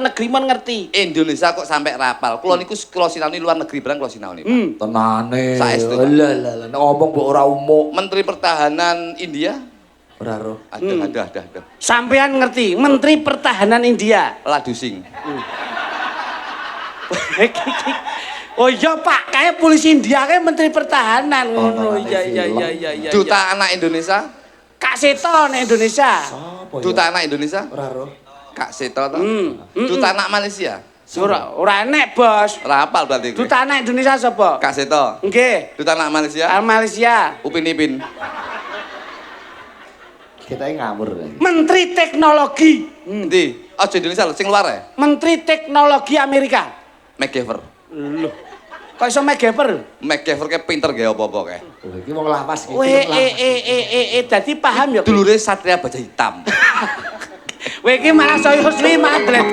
negeri mon ngerti. Indonesia kok sampai rapal. Kula niku kula sinau luar negeri barang kula sinau Pak. Tenane. Saestu. Lah ngomong mbok ora umuk. Menteri Pertahanan India. Ora roh. Ada. Sampean ngerti, Menteri Pertahanan India. Ladusing. Oh iya Pak, kayak polisi India kayak Menteri Pertahanan ngono. Iya. Duta Anak Indonesia. Kak Seto nek Indonesia. Sopo ya? Duta Anak Indonesia. Ora roh. Kak Seto to. Duta Anak Malaysia. Ora enek, Bos. Rapal berarti. Duta Anak Indonesia sapa? Kak Seto. Nggih. Duta Anak Malaysia. Malaysia. Upin Ipin. Kita ngawur. Menteri Teknologi. Endi? Aja Indonesia lho, sing luar ya. Menteri Teknologi Amerika. MacGyver. Lho. Kok iso MacGyver? MacGyver ke pinter gawe apa-apa kae. Iki wong lawas iki. Dadi paham ya. Dulure Satria Baja Hitam. Kowe iki malah saya Husni Madrid.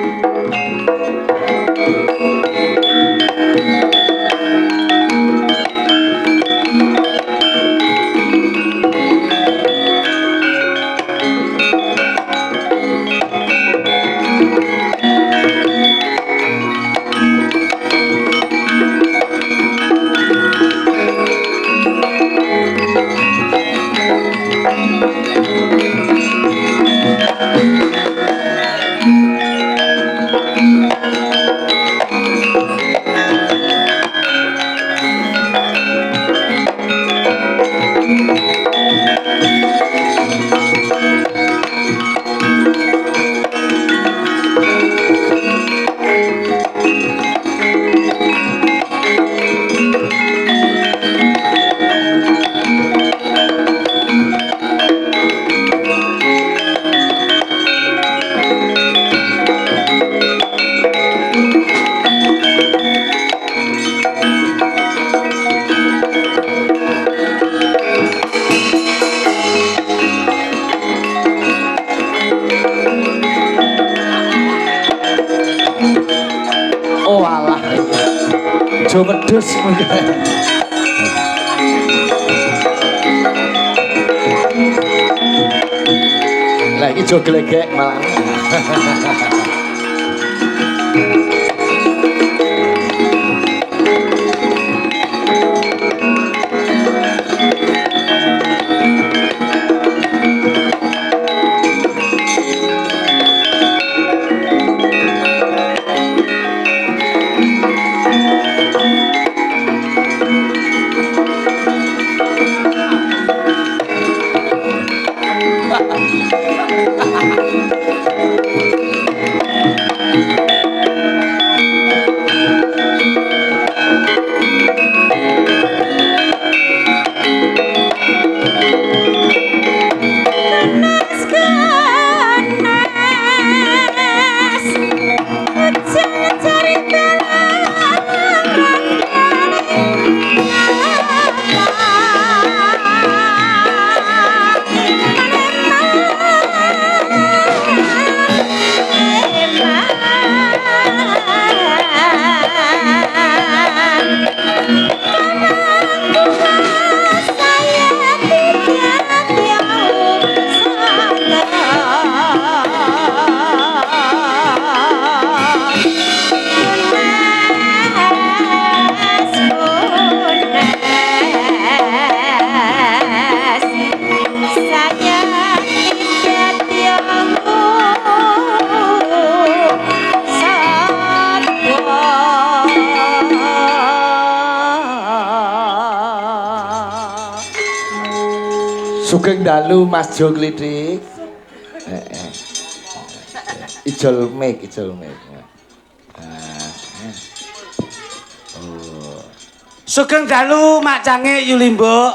Oh alah. Jo wedhus mungkin. Lah iki jo glegek malah. Sugeng dalu Mas Jo Klitik. Ijol mic. Sugeng dalu Mak Cange Yulimbo.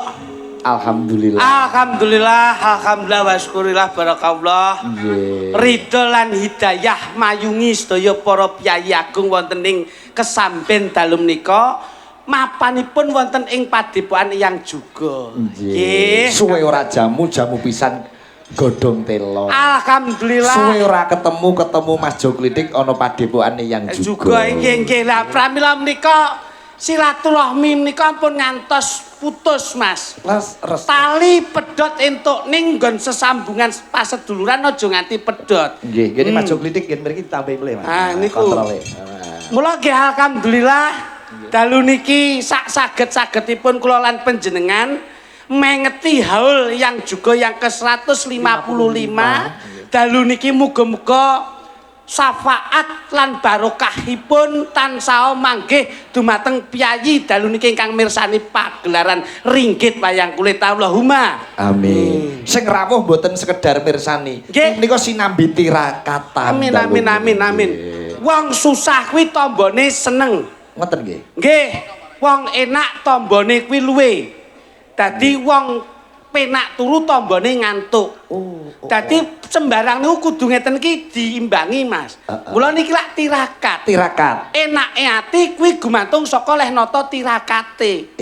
Alhamdulillah. Alhamdulillah wa syukurillah barakallah. Nggih. Ridho lan hidayah mayungi sedaya para piyai agung wonten ing kesamben dalu menika. Mapanipun wonten ing padepokan yang juga. Nggih. Suwe ora jamu pisan godhong telo. Alhamdulillah. Suwe ora ketemu Mas Jo Klitik ana padepokane yang juga. Juga nggih lah pramila menika silaturahmi menika ampun ngantos putus, Mas. Res. Tali pedhot entuk ning nggon sesambungan paseduluran aja nganti pedhot. Nggih, kene maju klitik nggih mriki tambahi mleh, Mas. Ah, niku. Kontrole. Mula nggih alhamdulillah dalu niki sak saged-sagedipun kula lan panjenengan mengeti haul yang juga yang ke-155 dalu niki muga-muga syafaat lan barokahipun tansah manggih dumateng piyayi dalu niki ingkang mirsani pagelaran ringgit wayang kulit Allahumma Amin. Sing rawuh mboten sekedar mirsani. Nggih. Menika sinambi tirakatan. amin. Wong susah kuwi tombone seneng. Ngoten nggih. Nggih, wong enak tombone kuwi luwe. Dadi wong penak turu tombone ngantuk. Dadi sembarang niku kudu ngeten iki diimbangi, Mas. Mula niki lak tirakat. Tirakat. Enake ati kuwi gumantung saka leh nata tirakate.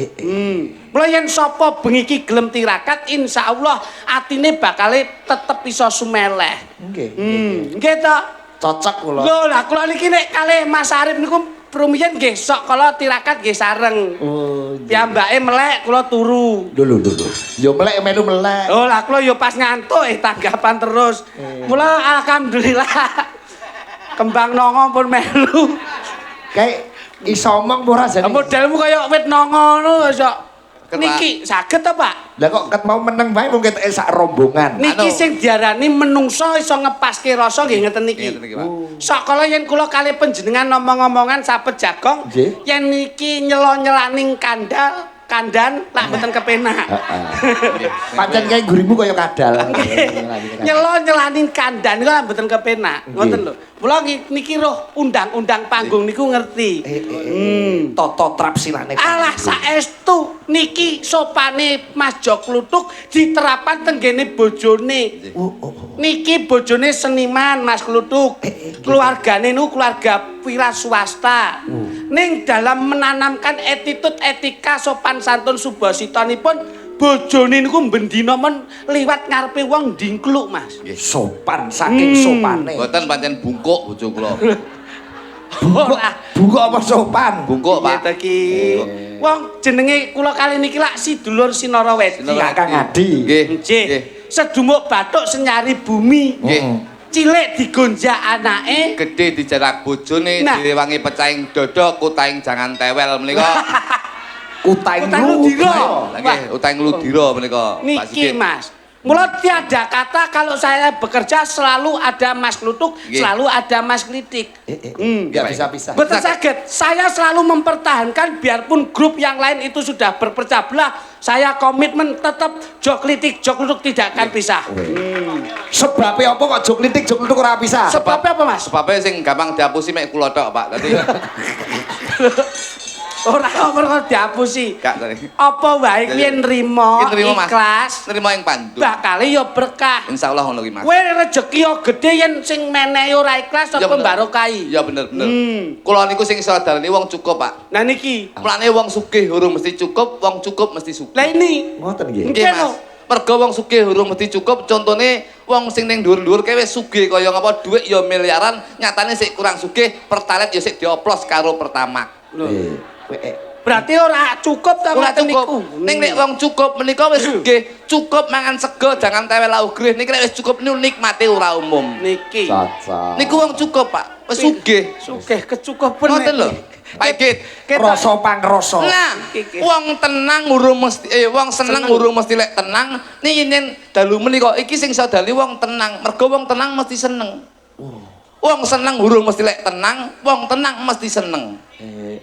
Mula yen sapa bengi iki gelem tirakat, insyaallah atine bakale tetep iso sumeleh. Nggih. Nggih to? Cocok kula. Lho, lah kula niki nek kalih Mas Arif niku rumiyin nggih sok kala tirakat nggih sareng. Oh. Piyambake melek kula turu. Lho. Yo melek melu melek. Oh, lah kula yo pas ngantuk tanggapan terus. Mula alhamdulillah kembang nongo pun melu. Kayak iso omong ora jane. Modelmu kaya wit nongo ngono sok. Ket, Niki saged ta, Pak? Lah kok ket mau meneng wae mung ketek sak rombongan. Niki sing diarani menungso iso ngepaske rasa nggih ngeten niki. Ngeten iki, Pak. Sakala yen kula kalih panjenengan ngomong-ngomongan sapet jagong, Nggih. yen niki nyelo-nyelaning kandan lak mboten kepenak. Pancen kae gurimu kaya kadal. Nyelo-nyelaning kandan niku lak mboten kepenak. Ngoten lho. Mula niki roh undang-undang panggung niku ngerti. Tata trapsilane. Alah saestu niki sopane Mas Jok Kluthuk diterapkan tenggene bojone. Niki bojone seniman Mas Kluthuk. Keluargane niku keluarga wira swasta. Ning dalam menanamkan attitude etika sopan santun subasitanipun bojone niku bendina men liwat ngarepe wong ndingkluk, Mas. Sopan saking sopane. Mboten pancen bungkuk bojo kula. Buku apa sopan? Bungkuk, Pak. Nggih iki. Wong jenenge kula kali niki lak Sidulur Sinara Wedi. Kakang Adi. Nggih. Nggih. Sedumuk bathuk senyari bumi. Nggih. Cilik digonjak anake. Gedhe dijarak bojone, Nah. direwangi pecahing dada, kutaing jangan tewel menika. Utaing Utaing lu. ludira. Lah nggih, utaing ludira menika. Pak Niki, Sigit. Mas. Mula tiada kata kalau saya bekerja selalu ada Mas Kluthuk, Nggih. selalu ada Mas Klitik. Enggak bisa-bisa. Betul saged. Saya selalu mempertahankan biarpun grup yang lain itu sudah berpecah belah, saya komitmen tetap Jok Kluthuk tidak akan pisah. Sebabnya apa kok jok litik ora bisa? Sebabnya apa, Mas? Sebabnya sing gampang dihapusi mek kula tok, Pak. Dadi Ora kok dihapusi. gak tadi. Apa wae kuwi nrimo Mas. ikhlas, Nerima ing pandhu. bakale ya berkah. Insyaallah ngono ki, Mas. Kowe rezeki yo gedhe yen sing menehi ora ikhlas Ya apa bener. barokahi. Ya bener. Kula niku sing iso dalani wong cukup, Pak. Nah niki. Plane wong sugih urung mesti cukup, wong cukup mesti sugih. Lah ini. Ngoten nggih. Nggih, Mas. Mergo wong sugih urung mesti cukup, contone wong sing ning dhuwur-dhuwur kae wis sugih kaya ngapa dhuwit ya miliaran, nyatane sik kurang sugih, pertalet ya sik dioplos karo pertamak. Berarti ora cukup ta Ora ngoten niku. cukup. Ning nek wong cukup menika wis sugih, cukup mangan sego jangan tewel lauk grih. Niki nek wis cukup niku nikmate ora umum. Niki. Cocok. Niku wong cukup, Pak. Wis sugih. Sugih kecukupan. Ngoten lho. Pak Git. Rasa pangrasa. Nah, Iki. wong tenang urung mesti wong seneng urung mesti lek tenang. Niki yen dalu menika iki sing iso dali wong tenang. Mergo wong tenang mesti seneng. Wong seneng urung mesti lek tenang, wong tenang mesti seneng.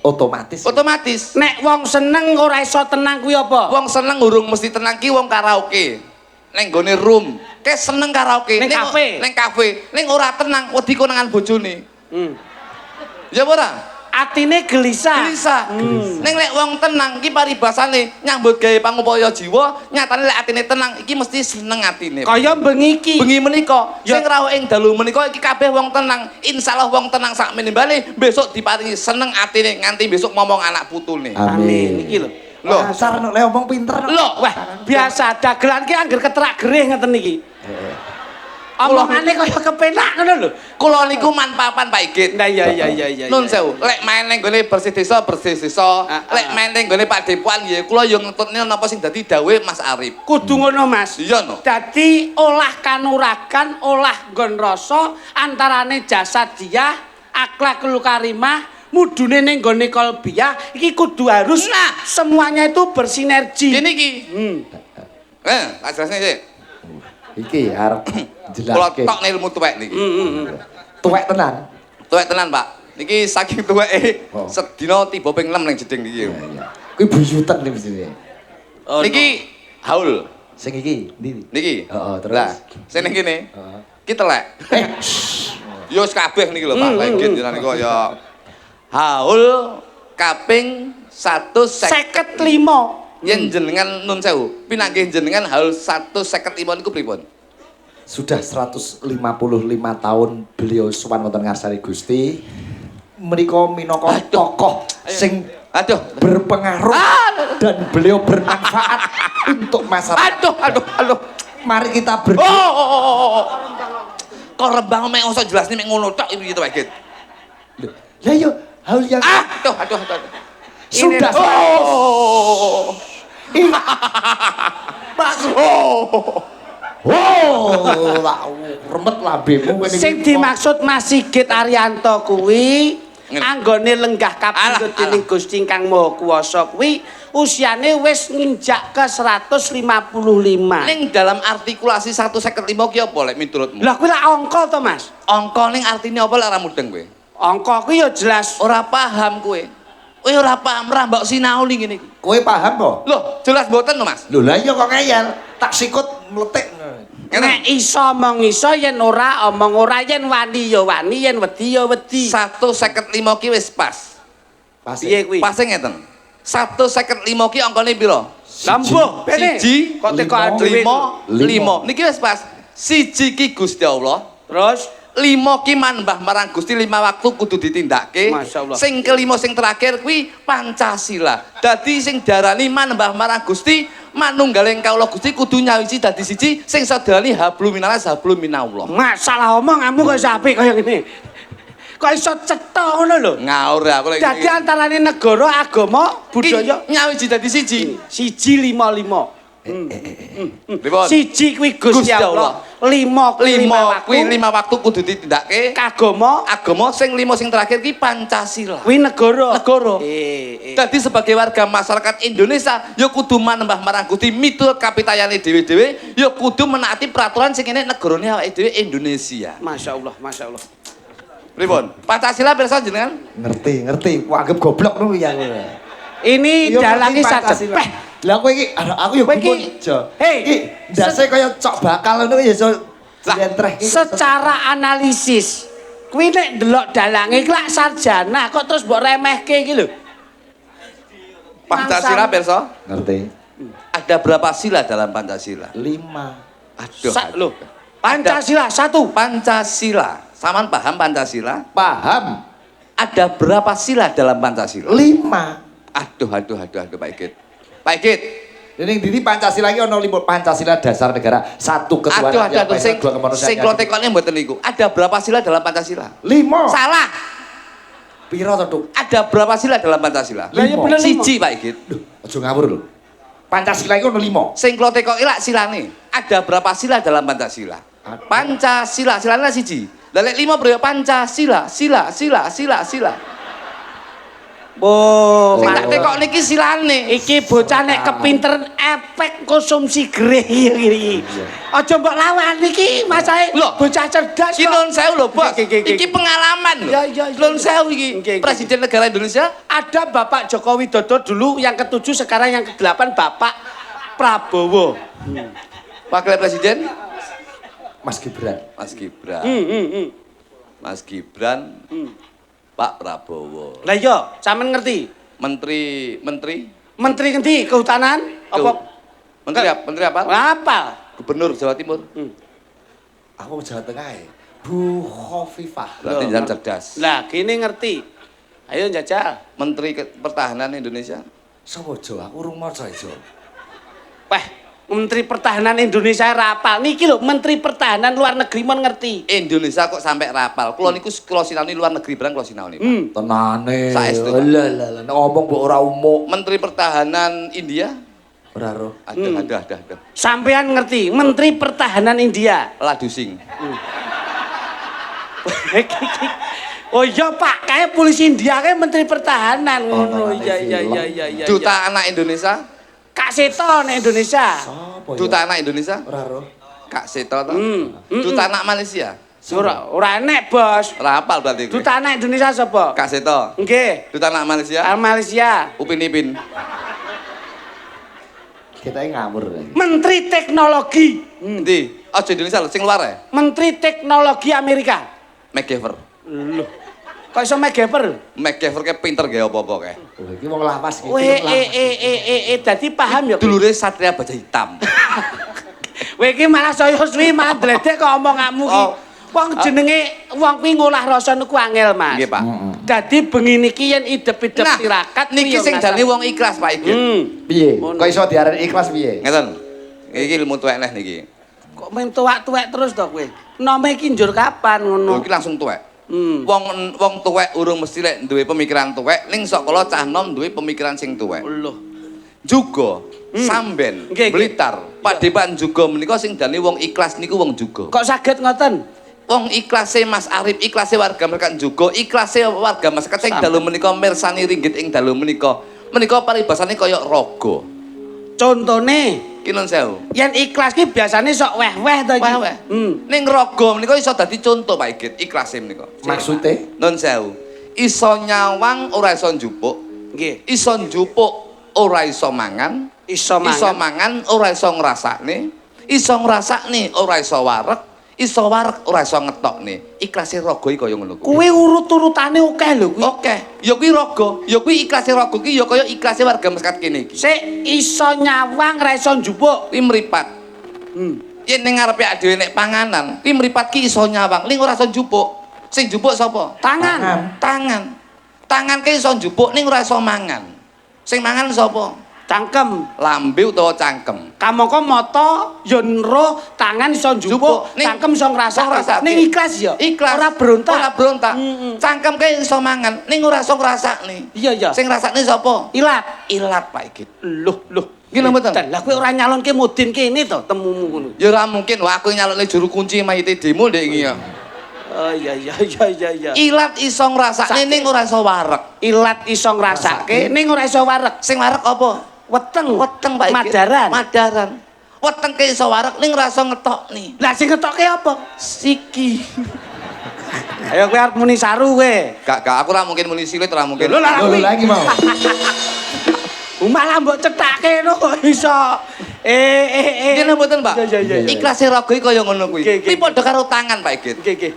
Otomatis. Otomatis. Nek wong seneng ora iso tenang kuwi apa? Wong seneng urung mesti tenang ki wong karaoke. Neng gone room, ke seneng karaoke. Ning kafe. Neng kafe, ning ora tenang wedi konangan bojone. Ya ora? Atine gelisah. Gelisah. Ning lek wong tenang iki paribasane nyambut gawe pangupaya jiwa, nyatane lek atine tenang iki mesti seneng atine. Kaya bengi iki. Bengi menika, Ya. sing rawuh ing dalu menika iki kabeh wong tenang. Insyaallah wong tenang sak menimbale besok diparingi seneng atine nganti besok ngomong anak putune. Amin. Iki lho. Loh, Dasar nek le omong pinter. lho, Wah, biasa dagelan ki angger keterak gerih ngeten iki. Omongane kaya kepenak ngono lho. Kula niku man papan Pak Igit. Nah iya. Nun sewu, lek main ning gone bersih desa. Lek main ning gone Pak Depuan nggih kula yo ngetutne napa sing dadi dawuhe Mas Arif. Kudu ngono Mas. Iya no. Dadi olah kanuragan, olah nggon rasa antarane jasadiah, akhlak karimah, mudune ning gone kolbiah iki kudu harus semuanya itu bersinergi. Gini iki. Tak jelasne sih. Iki arep Kula jelaske. tok ilmu tuwek niki. Tuwek tenan. Tuwek tenan, Pak. Niki saking tuweke Oh. sedina tiba ping 6 ning jeding niki. Kuwi buyutan nih mestine. Niki haul. Sing iki ndi? Niki. Heeh, terus. Lah, sing ning kene. Heeh. Ki telek. Yo wis kabeh niki lho Pak. Lagi jenengan niku ya haul kaping 155. 55. Yen jenengan nun sewu, pinanggih jenengan haul 155 niku pripun? Sudah 155 tahun beliau sowan wonten ngarsane Gusti. Menika minangka tokoh sing berpengaruh dan beliau bermanfaat untuk masyarakat. Aduh. Mari kita Kok rembang mek usah jelasne mek ngono tok iki to Pak Git. Lah yo hal yang Aduh. sudah remet lambemu ngene iki. Sing dimaksud Mas Sigit Arianto kuwi anggone lenggah kapundhut dening Gusti Kang Maha Kuwasa kuwi usiane wis nginjak ke 155. Ning dalam artikulasi 155 ki apa lek miturutmu? Lah kuwi lak angka to Mas? Angka ning artine apa lek ora mudeng kowe? Angka kuwi ya jelas Ora paham kowe. Kowe ora paham ra mbok sinau ning ngene iki. Kowe paham kok? Loh, jelas mboten lho Mas. Lho lah iya kok ngeyel. Tak sikut meletik. nek iso omong iso yen ora omong ora yen wani ya wani yen wedi ya wedi 155 ki wis pas. piye kuwi Pas ngeten. 155 ki angkane pira? lambuh bene Siji, kok teko dhewe 5. Niki wis pas. Siji ki Gusti Allah. terus 5 ki manembah marang Gusti 5 waktu kudu ditindakake. Masyaallah. Sing kelima sing terakhir kuwi Pancasila. Dadi sing diarani manembah marang Gusti manunggaling kawula Gusti kudu nyawiji dadi siji sing sadarani hablum minanas hablum minallah. masalah omonganmu kok apik kaya ngene kok iso cetha ngono lho Ngaur aku lagi. dadi antarane negara agama budaya nyawiji dadi siji. siji 55 Pripun? siji kuwi Gusti Gusti Allah Allah. 5 kuwi 5 kuwi 5 waktu kudu ditindakake. agama Agama sing 5 sing terakhir ki Pancasila. kuwi negara Negara. eh Dadi sebagai warga masyarakat Indonesia ya kudu manembah marang Gusti miturut kapitayane dhewe-dhewe ya kudu menaati peraturan sing kene negarane awake dhewe Indonesia. Masya Allah Pripun? Pancasila pirsa jenengan? Ngerti. Ku anggap goblok nu ya. ini Iya, dalangi ngerti saja Pancasila. Lah kowe iki aku ya Kowe iki, gumun jo. hei, Iki ndase kaya cok bakal ngono ya so. Lah, Jentreh iki. secara analisis kuwi nek ndelok dalange iki lak sarjana kok terus mbok remehke iki lho Pancasila pirsa? Ngerti. Ada berapa sila dalam Pancasila? 5. Aduh. Lho Pancasila satu Pancasila. Saman paham Pancasila? Paham? Ada berapa sila dalam Pancasila? 5. Aduh Pak Igit. Pak Igit. Ning diri Pancasila iki ana 5 Pancasila dasar negara, satu ketuhanan yang Aduh, Maha Esa, dua kemanusiaan. sing kula tekone mboten niku. Ada berapa sila dalam Pancasila? 5. Salah. Piro to, Tuk? Ada berapa sila dalam Pancasila? Lah ya bener Siji, Pak Igit. Aja ngawur lho. Pancasila iki ana 5. Sing kula tekoki lak silane. Ada berapa sila dalam Pancasila? Ada. Pancasila, silane siji. Lah lek 5 berapa Pancasila? Sila. oh Sing tak tekok niki silane. iki bocah nek kepinteren efek konsumsi greh iki aja mbok lawan iki masae Lho, bocah cerdas Ki nun sewu lho, Bos. Iki. Iki pengalaman lho. Ya. Nun sewu iki. Iki. Presiden negara Indonesia ada Bapak Joko Widodo dulu yang ke-7 sekarang yang ke-8 Bapak Prabowo Wakil Presiden Mas Gibran. Mas Gibran. Mas Gibran. Pak Prabowo. lah iya sampean ngerti Menteri menteri ngendi kehutanan apa Menteri apa? apa Gubernur Jawa Timur. Aku Jawa Tengah ya. Bu Khofifah. Berarti jangan cerdas. lah gini ngerti ayo jajal Menteri Pertahanan Indonesia. Sopo Jo? Aku urung maca Jo. weh Menteri Pertahanan Indonesia rapal. Niki lho Menteri Pertahanan luar negeri mon ngerti. Indonesia kok sampai rapal. Kula niku kula sinau luar negeri barang kula sinau Pak. Tenane. Saestu. Lah ngomong mbok ora umuk. Menteri Pertahanan India. Ora roh. Ada. Sampean ngerti Menteri Pertahanan India. Ladusing. Oh iya Pak, kayak polisi India kayak Menteri Pertahanan ngono. Iya. Duta anak Indonesia. Kak Seto nek Indonesia. Sopo ya? Duta anak Indonesia. Ora roh. Kak Seto to. Duta anak Malaysia. Ora enek, Bos. Rapal berarti. Duta anak Indonesia sapa? Kak Seto. Nggih. Duta anak Malaysia. Malaysia. Upin Ipin. Kita ngawur. Menteri Teknologi. Endi? Aja Indonesia lho, sing luar ya. Menteri Teknologi Amerika. MacGyver. Loh. Kok iso MacGyver? MacGyver ke pinter ge apa-apa kae. Oh, iki wong lawas iki. Dadi paham ya. Dulure Satria Baja Hitam. Kowe iki malah saya suwi malah dledek kok omonganmu ki. Wong jenenge wong kuwi ngolah rasa niku angel, Mas. Nggih, Pak. Dadi bengi niki yen idep-idep tirakat niki sing dane wong ikhlas Pak iki. Piye? Kok iso diarani ikhlas piye? Ngeten. Iki ilmu tuwek neh niki. Kok main tuwek-tuwek terus to kowe? Nome iki njur kapan Oh, ngono? iki langsung tuwek. Wong tuwek urung mesti lek duwe pemikiran tuwek, ning sok kala cah nom duwe pemikiran sing tuwek. Loh. Juga Samben, Nggih, nggih. Blitar, Padepokan juga menika sing dane wong ikhlas niku wong juga. Kok saged ngoten? Wong ikhlase Mas Arif, ikhlase warga masyarakat juga, ikhlase warga masyarakat sing dalu menika mirsani ringgit ing dalu menika. Menika paribasane kaya raga. Contone Ki nun sewu. yen ikhlas ki biasane sok weh-weh to iki. Weh-weh. Ning raga menika iso dadi conto Pak Igit, ikhlase menika. Maksude? Nun sewu. Iso nyawang ora iso njupuk. Nggih. Iso njupuk ora iso mangan. Iso mangan ora iso ngrasakne. Iso ngrasakne ora iso wareg. Iso wareg ora iso ngetokne. Ikhlase raga iki kaya ngono kuwi. Kuwi urut-urutane akeh lho kuwi. Oke, ya kuwi raga, ya kuwi ikhlase raga ki ya kaya ikhlase warga masyarakat kene iki. Sik iso nyawang ra iso njupuk. Kuwi mripat. Yen ning ngarepe dhewe nek panganan, kuwi mripat ki iso nyawang, ning ora iso njupuk. Sing njupuk sapa? Tangan. Tangan ki iso njupuk ning ora iso mangan. Sing mangan sapa? Cangkem. Lambe utawa cangkem. Kamangka mata ya nro, tangan iso njupuk, Ning- cangkem iso ngrasake. ngrasake. Ning ikhlas ya. Ikhlas. Ora berontak. Ora berontak. Cangkem ki iso mangan, ning ora iso ngrasakne. Iya. Sing ngrasakne sapa? Ilat. Ilat Pak Igit. Loh. Nggih mboten? Lah kowe ora nyalonke mudin kene to temumu ngono. Ya ora mungkin wah aku nyalukne juru kunci mayite demo ndek iki ya. Oh iya. Ilat iso ngrasakne ning ora iso wareg. Ilat iso ngrasake ning ora iso wareg. Sing wareg apa? Weteng Pak Igit. Madaran. Weteng ke iso wareg ning ora iso ngetokne. Lah sing ngetokke apa? Siki. Ayo kowe arep muni saru kowe. Gak aku ora mungkin muni silit ora mungkin. Lho, lah, Lho lagi mau. Malah mbok cethake no kok iso. Ngene mboten, Pak? Iya. Ikhlase raga iki kaya ngono kuwi. Nggih, Kuwi padha karo tangan, Pak Igit. Nggih.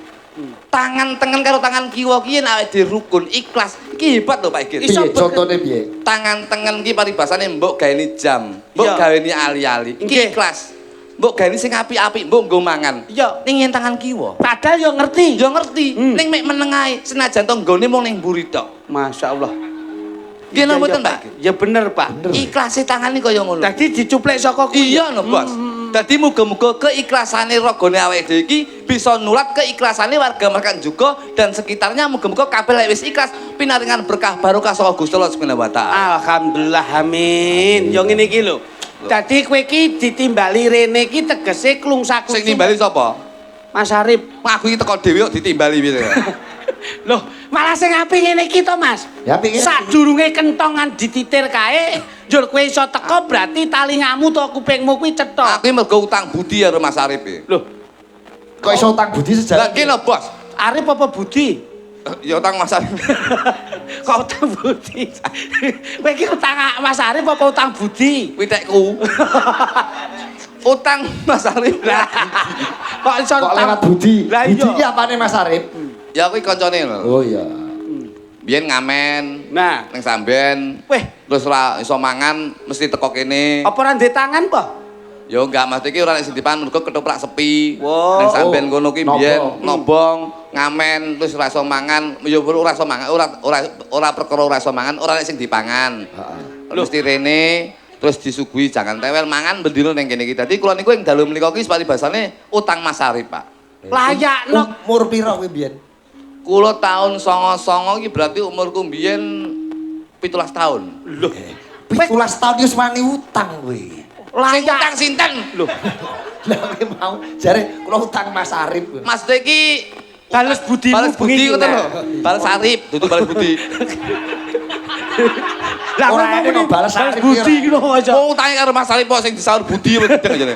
Tangan tengen karo tangan kiwa ki yen awake dhewe rukun, ikhlas. Iki hebat lho Pak Igit. Iso Piye contone piye? Tangan tengen ki paribasane mbok gaweni jam, mbok Iya. gaweni ali-ali. Iki Nggih. ikhlas. Mbok gaweni sing apik-apik, mbok nggo mangan. Iya. Ning yen tangan kiwa, Padahal yo ngerti. ya ngerti. Ning mek meneng ae, senajan to nggone mung ning mburi tok. Masyaallah. Nggih napa mboten, Pak? Ya bener, Pak. Ikhlase tangan iki kaya ngono. Dadi dicuplek saka kuwi. Iya no, Bos. Dadi muga-muga keikhlasannya ragane awake dhewe iki bisa nulat keikhlasannya warga masyarakat juga dan sekitarnya muga-muga kabeh lek wis ikhlas pinaringan berkah barokah saka Gusti Allah Subhanahu wa taala. Alhamdulillah amin. Yo ngene iki lho. Dadi kowe iki ditimbali rene iki tegese klungsak. Sing nimbali sapa? Mas Arif. Aku iki teko dhewe kok ditimbali piye. Loh, malah sing apik ngene iki to, Mas. Ya apik ngene. Sadurunge kentongan dititir kae, njur kowe iso teko berarti talingamu to kupingmu kuwi cetha. Aku mergo utang budi karo Mas Arif. Loh, Kok iso utang budi Lah sejarah? kene Bos. Arif apa Budi? Ya utang Mas Arif. Kok utang Budi? Kowe iki utang Mas Arif apa utang Budi? Witekku. Utang Mas Arif. Lah, kok iso Kok utang- lewat budi? Lah Budi iya. iki apane Mas Arif? Ya aku iki kancane lho. Oh iya. Biyen ngamen Nah, ning samben. weh, Terus ora iso mangan mesti teko kene. apa ora ndek tangan po? Ya enggak, Mas iki ora nek sindipan mergo ketoprak sepi. Wow. Ning samben kono ki Nobong. biyen nobong, ngamen terus ora iso mangan, ya ora iso mangan, ora perkara ora iso mangan, ora nek sing dipangan. Heeh. Mesti rene terus disuguhi jangan tewel mangan bendina ning kene iki. Dadi kula niku ing dalu menika iki sepati basane utang Mas Arif, Pak. Layakno Umur pira kuwi biyen? Kula tahun 99 iki berarti umurku mbiyen 17 tahun. lho 17 tahun wis wani utang kuwi. Sing utang sinten? Lho, Lah kuwi mau jare kula utang Mas Arif. Mas iki bales budimu balas budi bengi ngoten lho. nah. Balas Arif, dudu balas budi. Lah Ora ngomong enek ini kok balas Arif budi ki ngono aja. Wong utange karo Mas Arif kok sing disaur budi apa gedeng jane.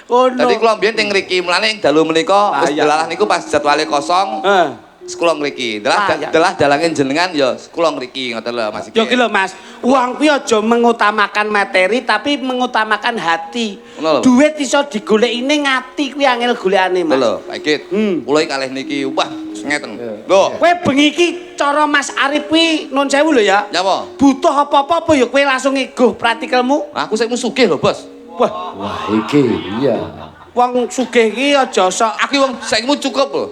Ono. Dadi kula mbiyen teng mriki, mulane ing dalu menika wis Layak. delalah niku pas jadwale kosong. Heeh. Kula mriki. Delah Layak. delah dalange jenengan ya kula mriki ngoten lho Mas iki. Yo ki lho Mas, uang kuwi aja mengutamakan materi tapi mengutamakan hati. Ngono lho. Duit iso digoleki ning ati kuwi angel golekane Mas. Lho, Pak Ikit. Kula iki kalih niki wah ngeten. Lho, Kowe bengi iki cara Mas Arif kuwi nun sewu lho ya. nyapa? Butuh apa-apa apa ya kowe langsung ngeguh praktikalmu. Aku sik sugih lho, Bos. Wah, Wah, iki iya. wong sugih iki aja sok Aku wong saiki cukup lho.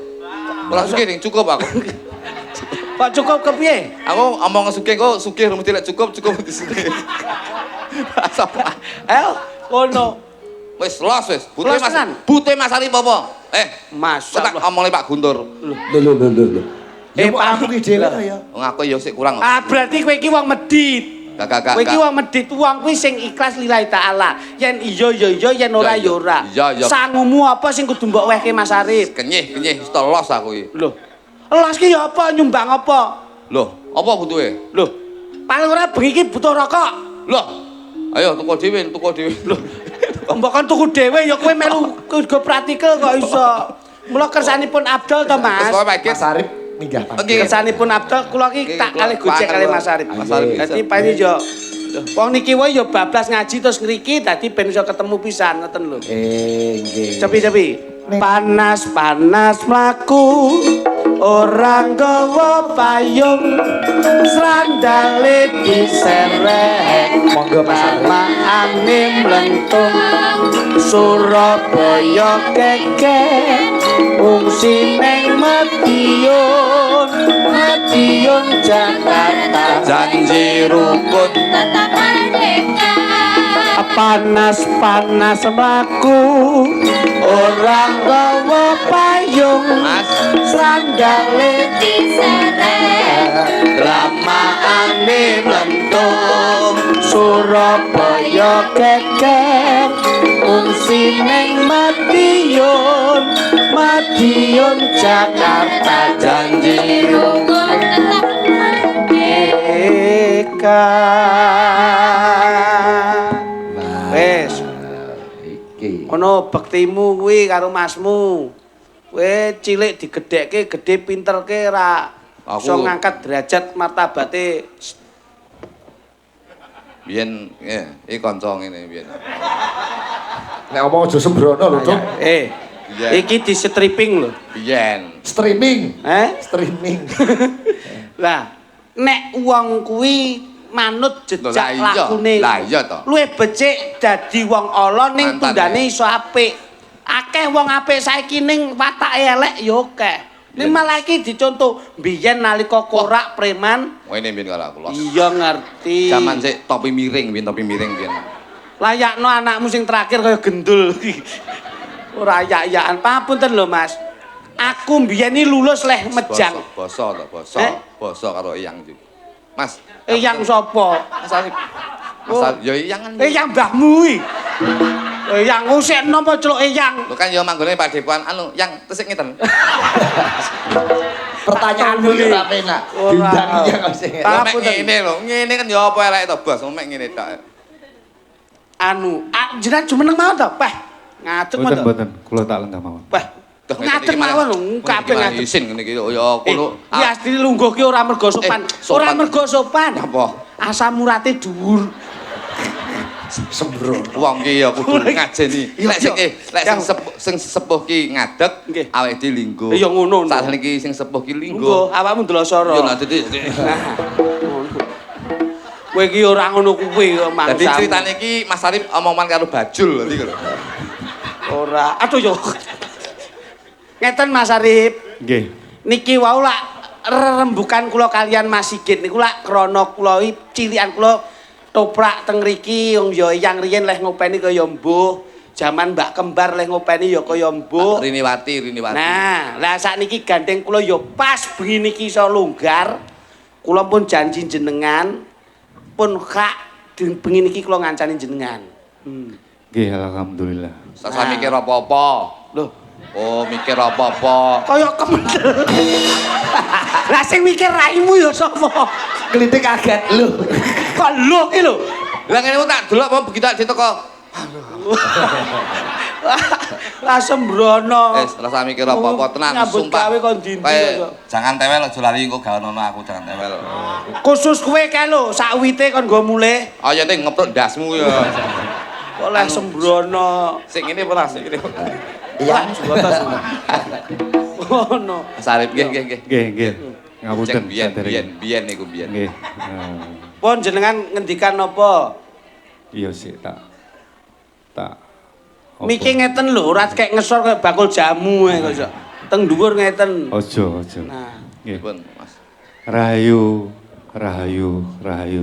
Ora sugih ning cukup aku. kok cukup kepiye? Aku omong sugih kok sugih mesti lek cukup mesti sugih. Ono. Wis los wis. Los tenan? Butuhe Mas Arif apa? Mas, tak omongnya Pak Guntur. Lho. Pak aku ki dhewe ta ya. Wong aku ya sik kurang. Ah berarti kowe iki wong medit. Gak. Kowe iki wong medit, wong kuwi sing ikhlas lillahi taala. Yen iya ya iya, yen ora ya ora. Iya. Sangumu apa sing kudu mbok wehke Mas Arif? Kenyih wis los aku iki. Lho. Elas ki ya apa nyumbang apa? Lho, apa butuhe? Lho. Paling ora bengi iki butuh rokok. Lho. Ayo tuku dhewe. Lho. Mbok kon tuku dhewe ya kowe melu go praktikal kok iso. Mula kersanipun Abdul to Mas. Wis Pak Ikit. Mas Arif minggah. Oke. Kersanipun Abdul kula ki tak kalih gojek kalih Mas Arif. Mas Arif. Dadi paling yo wong niki wae ya bablas ngaji terus ngriki dadi ben iso ketemu pisan ngoten lho. Nggih. Cepi. Panas mlaku orang gawa payung srandale diserek Monggo Mas Arif. maane mlentung Surabaya keke ungsi ning Madiun Jakarta Janji rukun panas mlaku orang gawa payung Mas sandale diserek lamaane mlentung Surabaya keker ungsi ning Madiun Jakarta janji rukun tetap merdeka. Wes Iki. ono bektimu kuwi karo masmu. Kowe cilik digedhekke, gedhe pinterke ra iso ngangkat derajat martabate. biyen iki kanca ngene biyen. Nek omong aja sembrono lho, Cuk. Iya. Iki di stripping lho. Biyen. Streaming. Streaming. Lah, nek wong kuwi manut jejak lakune. Lah iya to. Luwih becik dadi wong ala ning tundane iso apik. Akeh wong apik saiki ning watake elek ya akeh. Ning malah iki dicontoh biyen nalika korak preman. Ngene biyen karo aku los. Iya ngerti. Zaman sik topi miring biyen. Layakno anakmu sing terakhir kaya gendul. Ora ayak-ayakan. Papunten lho Mas. Aku mbiyen iki lulus leh mejang. Basa karo Eyang iki. Mas, Eyang sapa? Mas Arif. Mas Arif ya Eyang kan. Eyang mbahmu iki. Eyang usik napa celuk Eyang? Lho kan ya manggone Pak Depan anu yang tesik ngeten. Pertanyaanmu iki ora penak. Bintang iki kok sing. Mek ngene lho, ngene kan ya apa elek to, Bos. Mek ngene tok. Anu, jenengan jumeneng mawon to? Peh, ngadeg mawon to. Mboten, kula tak lenggah mawon. Peh, ngadeg mawon lho, kabeh ngadeg. Isin ngene iki ya kulo. Iki asline lungguh ki ora mergo sopan. Ora mergo sopan. Apa? Asam urate dhuwur. Sembrono. Wong ki ya kudu ngajeni. Lek sing sepuh ki ngadeg, Nggih. awake dhewe linggo. Ya ngono. Saat niki sing sepuh ki Lungguh, linggo. awakmu ndelosoro. Yo dadi Kowe iki ora ngono kuwi kok mangsa. dadi critane iki Mas Arif omongan karo Bajul iki lho. Ora. Aduh yo. Ngeten Mas Arif. Nggih. Niki wau lak rembukan kula kalian Mas Sigit niku lak krana kula iki cilikan kula toprak teng riki wong ya yang riyen leh ngopeni kaya mbuh. Jaman Mbak Kembar leh ngopeni ya kaya mbuh. Riniwati. Nah, lah sakniki gandeng kula ya pas bengi niki iso longgar. Kula pun janji jenengan pun hak bengi niki kula ngancani jenengan. Nggih, alhamdulillah. Sasa mikir apa-apa. Loh, Oh, mikir apa-apa. kaya kemendel. Lah sing mikir raimu ya sapa? Klitik kaget lho. Kok lho iki lho. Lah ngene ku tak delok apa begitu tak diteko. Lah sembrono. Rasa mikir apa-apa tenang Nyambut sumpah. gawe kon dindi Kae, kok. jangan tewel aja lali engko gawe ono aku jangan tewel. Khusus kowe kae lho, sak wite kon nggo mulih. Ayo teh ngepruk ndasmu ya. Kok leh sembrono. Sing ngene ora sing ngene. Iya. Ngono. Sarip nggih. Nggih. Ngapunten. Cek sadherek. biyen niku biyen. Nggih. Pun jenengan ngendikan apa? Iya sih tak. Apa? Miki ngeten lho, ora kek ngesor kaya bakul jamu ae kok. Teng dhuwur ngeten. Ojo. Nah, Nggih. Pun, Mas. Rahayu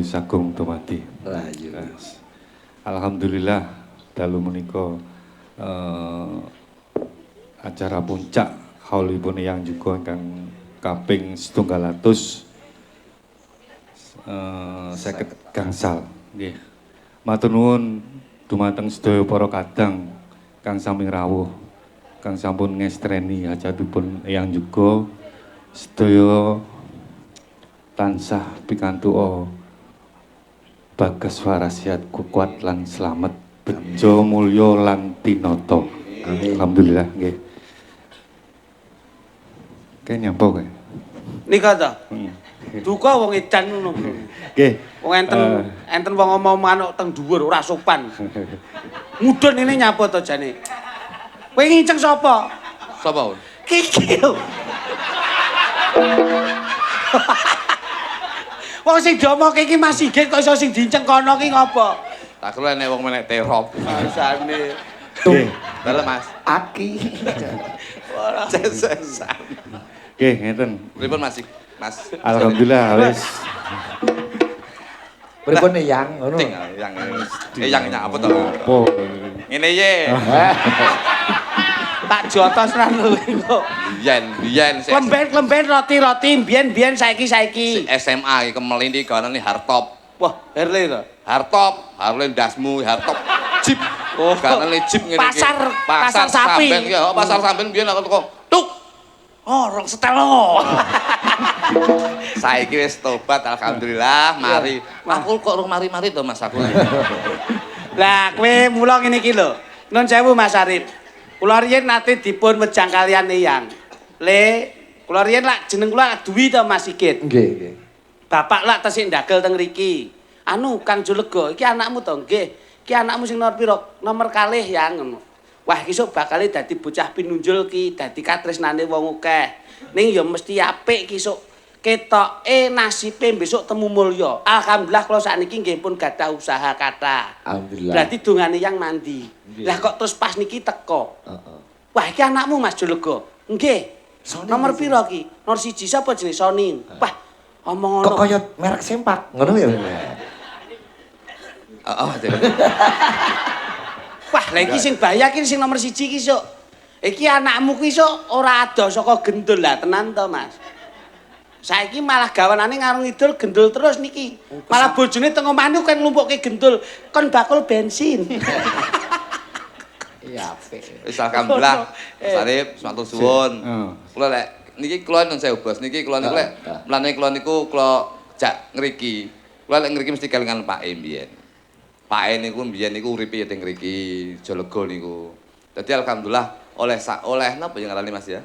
sagung dumadi. Rahayu. Alhamdulillah dalu menika acara puncak haulipun yang juga ingkang kaping 700 seket gangsal nggih. Matur nuwun dumateng sedaya para kadang kang sami rawuh, kang sampun ngestreni hajatipun yang juga sedaya tansah pikantuk bagas warasiat kuat lan slamet bejo mulya lan tinata. Alhamdulillah nggih. Kayak nyapa kae. nika ta. Duka wong edan ngono. Nggih. Wong enten wong ngomong teng dhuwur ora sopan. Mudun ini nyapa to jane. Kowe nginceng sapa? Sapa? Kiki lho. Wong sing diomoke iki Mas Sigit kok iso sing dinceng kono ki ngopo? Tak kira nek wong menek terop. Rasane Nggih. Dalam Mas. Aki. Cesesan. Nggih, ngeten. Pripun Mas? Mas. Alhamdulillah wis. Pripun yang ngono? Ting yang apa to? Apa? Ngene ye. tak jotos ra lho kok. Biyen Klemben roti biyen saiki. SMA iki kemelindi gawane hardtop. Wah, Harley to. Hardtop, Harley dasmu, hardtop. Jeep. Oh, gawane jeep ngene iki. Pasar sapi. Samben ya, pasar samben biyen aku teko. Tuk. Oh, rong setelo. Saiki wis tobat alhamdulillah, mari. Aku kok rung mari-mari to Mas aku. Lah, kowe mula ngene iki lho. Nun sewu Mas Arif. Kula riyen nate dipun wejang kalian Eyang. Kula riyen lak jeneng kula Dwi to Mas Sigit. Nggih. Bapak lak tesih ndagel teng riki. Anu Kang Julega, iki anakmu to? Nggih. Iki anakmu sing nomor pira? Nomor kalih ya ngono. Wah, iki sok bakal dadi bocah pinunjul ki, dadi katresnane wong akeh. Ning ya mesti apik ki sok ketoke nasibe besok temu mulya. Alhamdulillah kula sakniki nggih pun gadah usaha kathah. Alhamdulillah. Berarti dongane yang mandi. Lah kok terus pas niki teko. Wah, iki anakmu Mas Julega. Nggih. Nomor pira ki? Nomor 1 sapa jenenge Soni? Wah, omong ngono. Kok kaya merek sempak ngono ya? Wah, lha iki sing bahaya ki sing nomor 1 ki sok. Iki anakmu ki sok ora ado saka gendul lah tenan to, Mas. Saiki malah gawanane ngarung idul gendul terus niki. Malah bojone teng omah niku kan lumpukke gendul, kon bakul bensin. Iya, apik. Wis alhamdulillah. Mas Arif, matur suwun. Kula lek niki kula nun sewu Bos. Niki kula niku lek mlane kula niku kula jak ngriki. Kula lek ngriki mesti kelingan Pak E mbiyen. Pak E niku mbiyen niku uripe ya teng ngriki Jolego niku. Dadi alhamdulillah oleh napa yang ngarani Mas ya?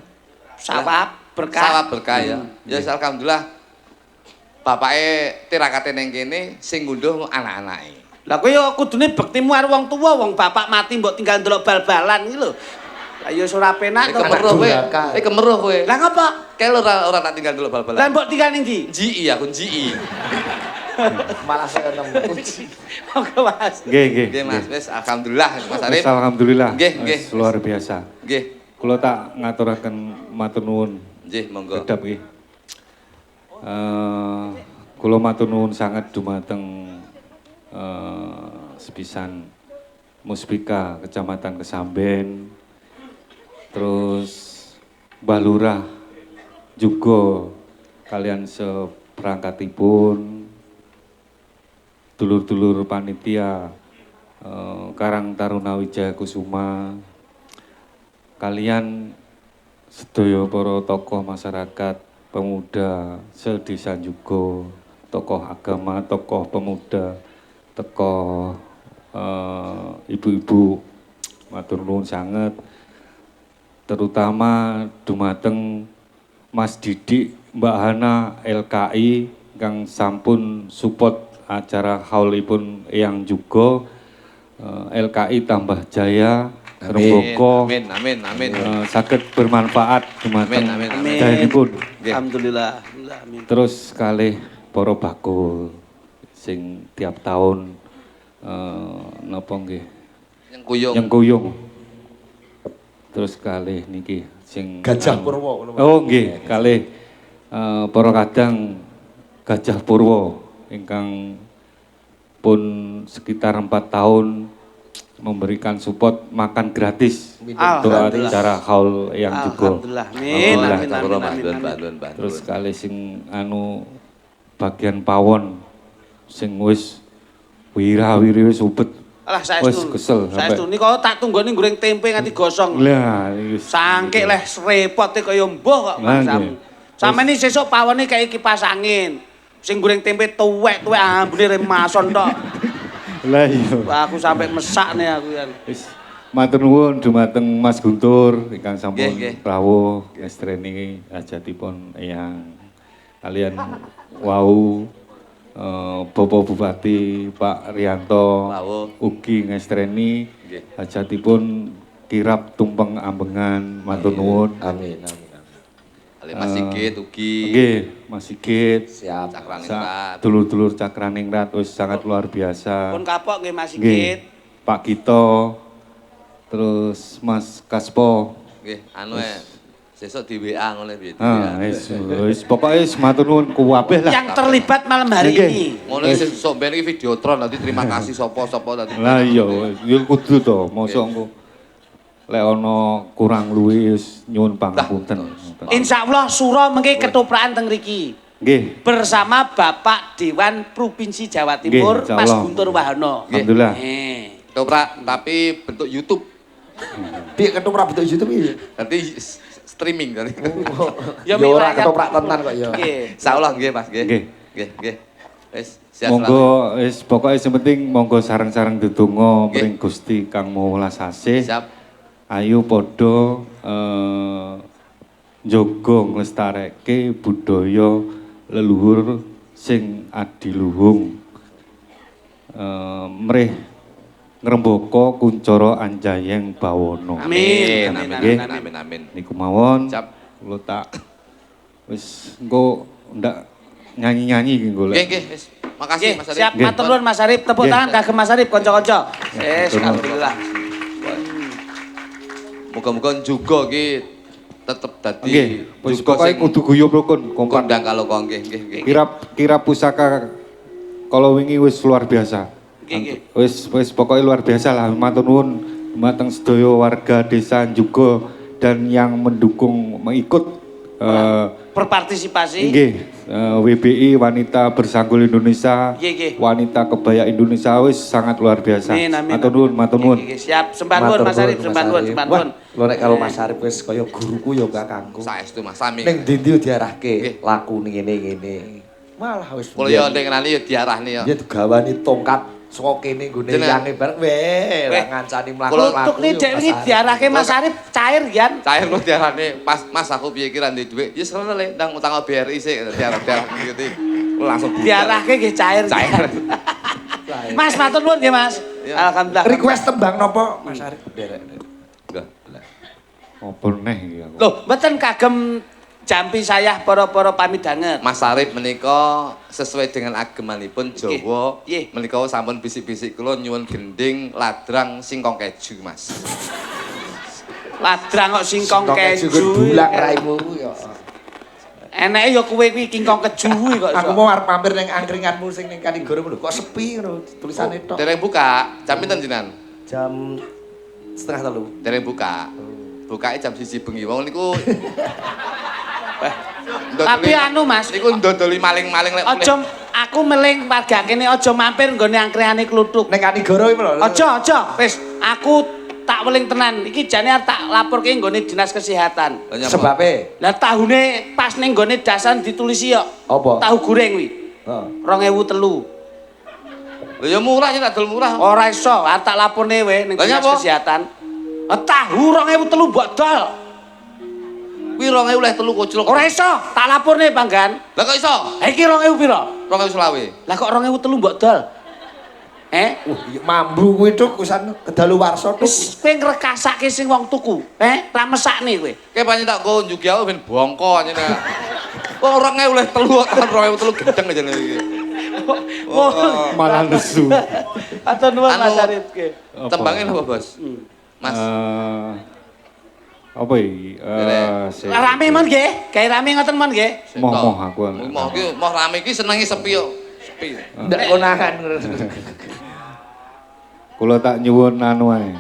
Sawab berkah. Sawab berkah ya. Ya alhamdulillah. Bapake tirakate ning kene sing ngundhuh anak-anake. Lah kowe ya kudune bektimu karo wong tuwa, wong bapak mati mbok tinggal ndelok bal-balan iki lho. Lah ya ora penak to. Kemeruh kowe. Kemeruh kowe. Lah ngapa? Kae ora tak tinggal dulu bal-balan. Lah mbok tinggal ning ndi? GI aku GI. Malah saya nemu. Monggo Mas. Nggih. Nggih Mas, wis alhamdulillah Mas Arif. Wis alhamdulillah. Nggih. Wis luar biasa. Nggih. Kula tak ngaturaken matur nuwun. Nggih, monggo. Gedap nggih. Kula matur nuwun sanget dumateng sepisan Muspika Kecamatan Kesamben, terus Mbah Lurah juga kalian seperangkatipun, dulur-dulur panitia Karang Taruna Wijaya Kusuma, kalian sedaya para tokoh masyarakat, pemuda sedesa juga, tokoh agama, tokoh pemuda, tokoh ibu-ibu, matur nuwun sanget, terutama dumateng Mas Didik, Mbak Hana LKI kang sampun support acara haulipun Eyang juga, LKI Tambah Jaya Remboko saged bermanfaat dumateng dayanipun. Alhamdulillah. Amin. Terus kalih para bakul sing tiap tahun napa nggih yang kuyung. Terus kalih niki sing Gajah Purwo. Oh nggih, kalih para kadang Gajah Purwo ingkang pun sekitar 4 tahun memberikan support makan gratis untuk acara haul yang juga. Alhamdulillah. Amin. Terus kali sing bagian pawon sing wis wira-wiri wis ubet. Alah Wis kesel saestu niko tak tunggoni goreng tempe nganti gosong. Lah iki Sangke leh repote kaya mbuh kok Mas Sam. Sampeyan iki sesuk pawone kayak kipas angin. Sing goreng tempe tuwek-tuwek ambune remason tok. Lah iya. Aku sampai mesak nih aku ya. Wis matur nuwun dumateng Mas Guntur ingkang sampun rawuh ngestreni hajatipun Eyang. Kalian wau Bapak Bupati Pak Rianto ugi ngestreni hajatipun kirap tumpeng ambengan, matur nuwun. Amin. Mas Sigit ugi. Nggih, Mas Sigit. Siap. Cakraningrat. Dulur-dulur Cakraningrat wis sangat luar biasa. Pun kapok nggih Mas Nggih. Sigit. Pak Gito. Terus Mas Kaspo. Nggih, sesuk di WA ngono piye. Wis pokoke wis matur nuwun kuwabeh lah. Yang terlibat malam hari Nggih. ini. Ngono iki sesuk ben iki videotron nanti terima kasih sapa-sapa nanti. Lah iya, ya kudu to, mosok engko lek ana kurang luwih wis nyuwun pangapunten. Insyaallah sura mengke ketoprakan teng mriki. Nggih. Bersama Bapak Dewan Provinsi Jawa Timur Nggih, Mas insyaallah. Guntur Wahono. Alhamdulillah. Ketoprak tapi bentuk YouTube. Piye ketoprak bentuk YouTube iki? Nanti streaming nanti. Ya Ya ora rakyat. ketoprak tenan kok ya. Nggih. Insyaallah nggih Mas nggih. Nggih. Nggih. Wis siap. Monggo wis pokoke sing penting monggo sareng-sareng ndedonga Nggih. mring Gusti Kang Mawelas Asih. Siap. Ayo padha njaga nglestareke budaya leluhur sing adiluhung. Mrih ngrembaka kuncara anjayeng bawana. Amin. Amin. Niku mawon. Siap. Kula tak wis engko ndak nyanyi-nyanyi iki golek. Nggih. Wis. Makasih Nggih, Mas Arif. siap Nggih. matur nuwun Mas Arif. Tepuk Nggih. tangan kagem Mas Arif kanca-kanca. Wis matur nuwun. alhamdulillah. Muga-muga juga ki tetep dadi Nggih, wis pokoke kudu guyub rukun, kompak. kondang kalau kok nggih. Kirap pusaka kalau wingi wis luar biasa. Nggih. Wis pokoke luar biasa lah. Matur nuwun dumateng sedaya warga desa juga dan yang mendukung mengikut Berpartisipasi. nggih WBI Wanita Bersanggul Indonesia, Nggih. Wanita Kebaya Indonesia wis sangat luar biasa. Amin, amin. Matur nuwun. Nggih, siap. Sembah nuwun Mas Arif, sembah nuwun. Wah, lho nek kalau Mas Arif wis kaya guruku ya kakangku. Saestu Mas Sami. Ning ndi-ndi diarahke Nggih. lakune ngene-ngene. Malah wis Kula yo ndek ngenali yo diarahne yo. ya digawani tongkat saka kene nggone Jenengan. yange bareng weh Weh. ngancani Kula mlaku-mlaku. Tukne dek wingi diarahke Mas Arif cair gian. Cair lu diarahne Mas aku piye ki ra ndek dhuwit. Ya serono le ndang utang BRI sik diarah gitu. Langsung Diarahke nggih cair. Cair. Mas matur nuwun nggih Mas. Ya. Alhamdulillah. Request tembang nopo Mas Arif? Derek. Enggak. Apa neh iki aku. Loh, mboten kagem jampi saya para pamidanget. Mas Arif menika sesuai dengan agemanipun Jawa. Nggih. Menika sampun bisik-bisik kula nyuwun gending ladrang singkong keju, Mas. Ladrang kok singkong keju. Dulang raimu ya. Eneke ya kowe kuwi kingkong keju kuwi kok. Aku mau arep mampir ning angkringanmu sing ning Kanigoro lho. Kok sepi ngono tulisane tok. Dereng buka, jam pinten jenengan? Jam 2:30. Dereng buka. Bukake jam 1 bengi. Wong niku Tapi anu Mas, niku ndodoli maling-maling lek aja aku meling warga kene aja mampir nggone angkringane kluthuk. Ning Kanigoro iki lho. Aja, wis aku tak weling tenan. Iki jane arep tak laporke nggone Dinas Kesehatan. Sebabe Lah tahune pas ning nggone dasan ditulisi yo. apa? Tahu goreng kuwi. Heeh. 2003. Lho ya murah ya tak dol murah. Ora iso, arep tak laporne wae ning Lah Dinas nyapa? Kesehatan. Tahu 2003 mbok dol. Kuwi 2000 leh telu koclok. Ora iso, tak laporne Panggan. Lah kok iso? Ha iki 2000 pira? 2000 Lah kok 2003 mbok dol? Mambu kuwi tuk usan kedaluwarsa tuk. Wis kowe ngrekasake sing wong tuku. Ra mesakne kowe. Kayak pancen tak go njuki aku ben bongko anjene. Wong 2000 leh telu kok tahun 2003 gendeng aja iki. Malah nesu. Atau nuwun Anu, Mas Arif ke. Tembangin apa, Bos? Mas. Apa iki? Rame mon nggih, gawe rame ngoten mon nggih. Moh aku. Moh ki moh rame ki senenge sepi yo. Sepi. Ndak konangan. Kula tak nyuwun anu ae.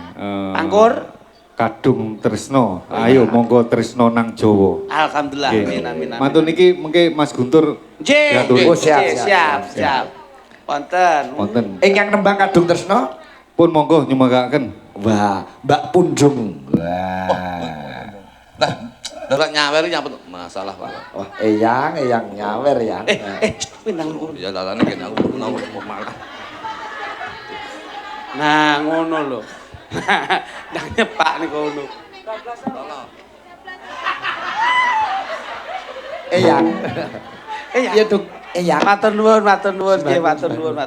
Angkur. Kadung tresno. Ayo monggo tresno nang Jawa. Alhamdulillah. Nggih. Amin. Mantun niki mengke Mas Guntur Nggih. diaturi. Oh, siap. Siap. Wonten. Wonten. Ingkang nembang kadung tresno. Pun monggo nyumagaken. Wah, Mbak Punjung. Wah. Ora nyawer nyapet masalah, Pak. Wah, eyang nyawer ya. Pinang. Ya lalane kene aku mau malah. Nah, ngono lho. Nang nyepak niku ngono. Eyang. Ya. Iya tuk, eyang. Matur nuwun nggih, matur nuwun.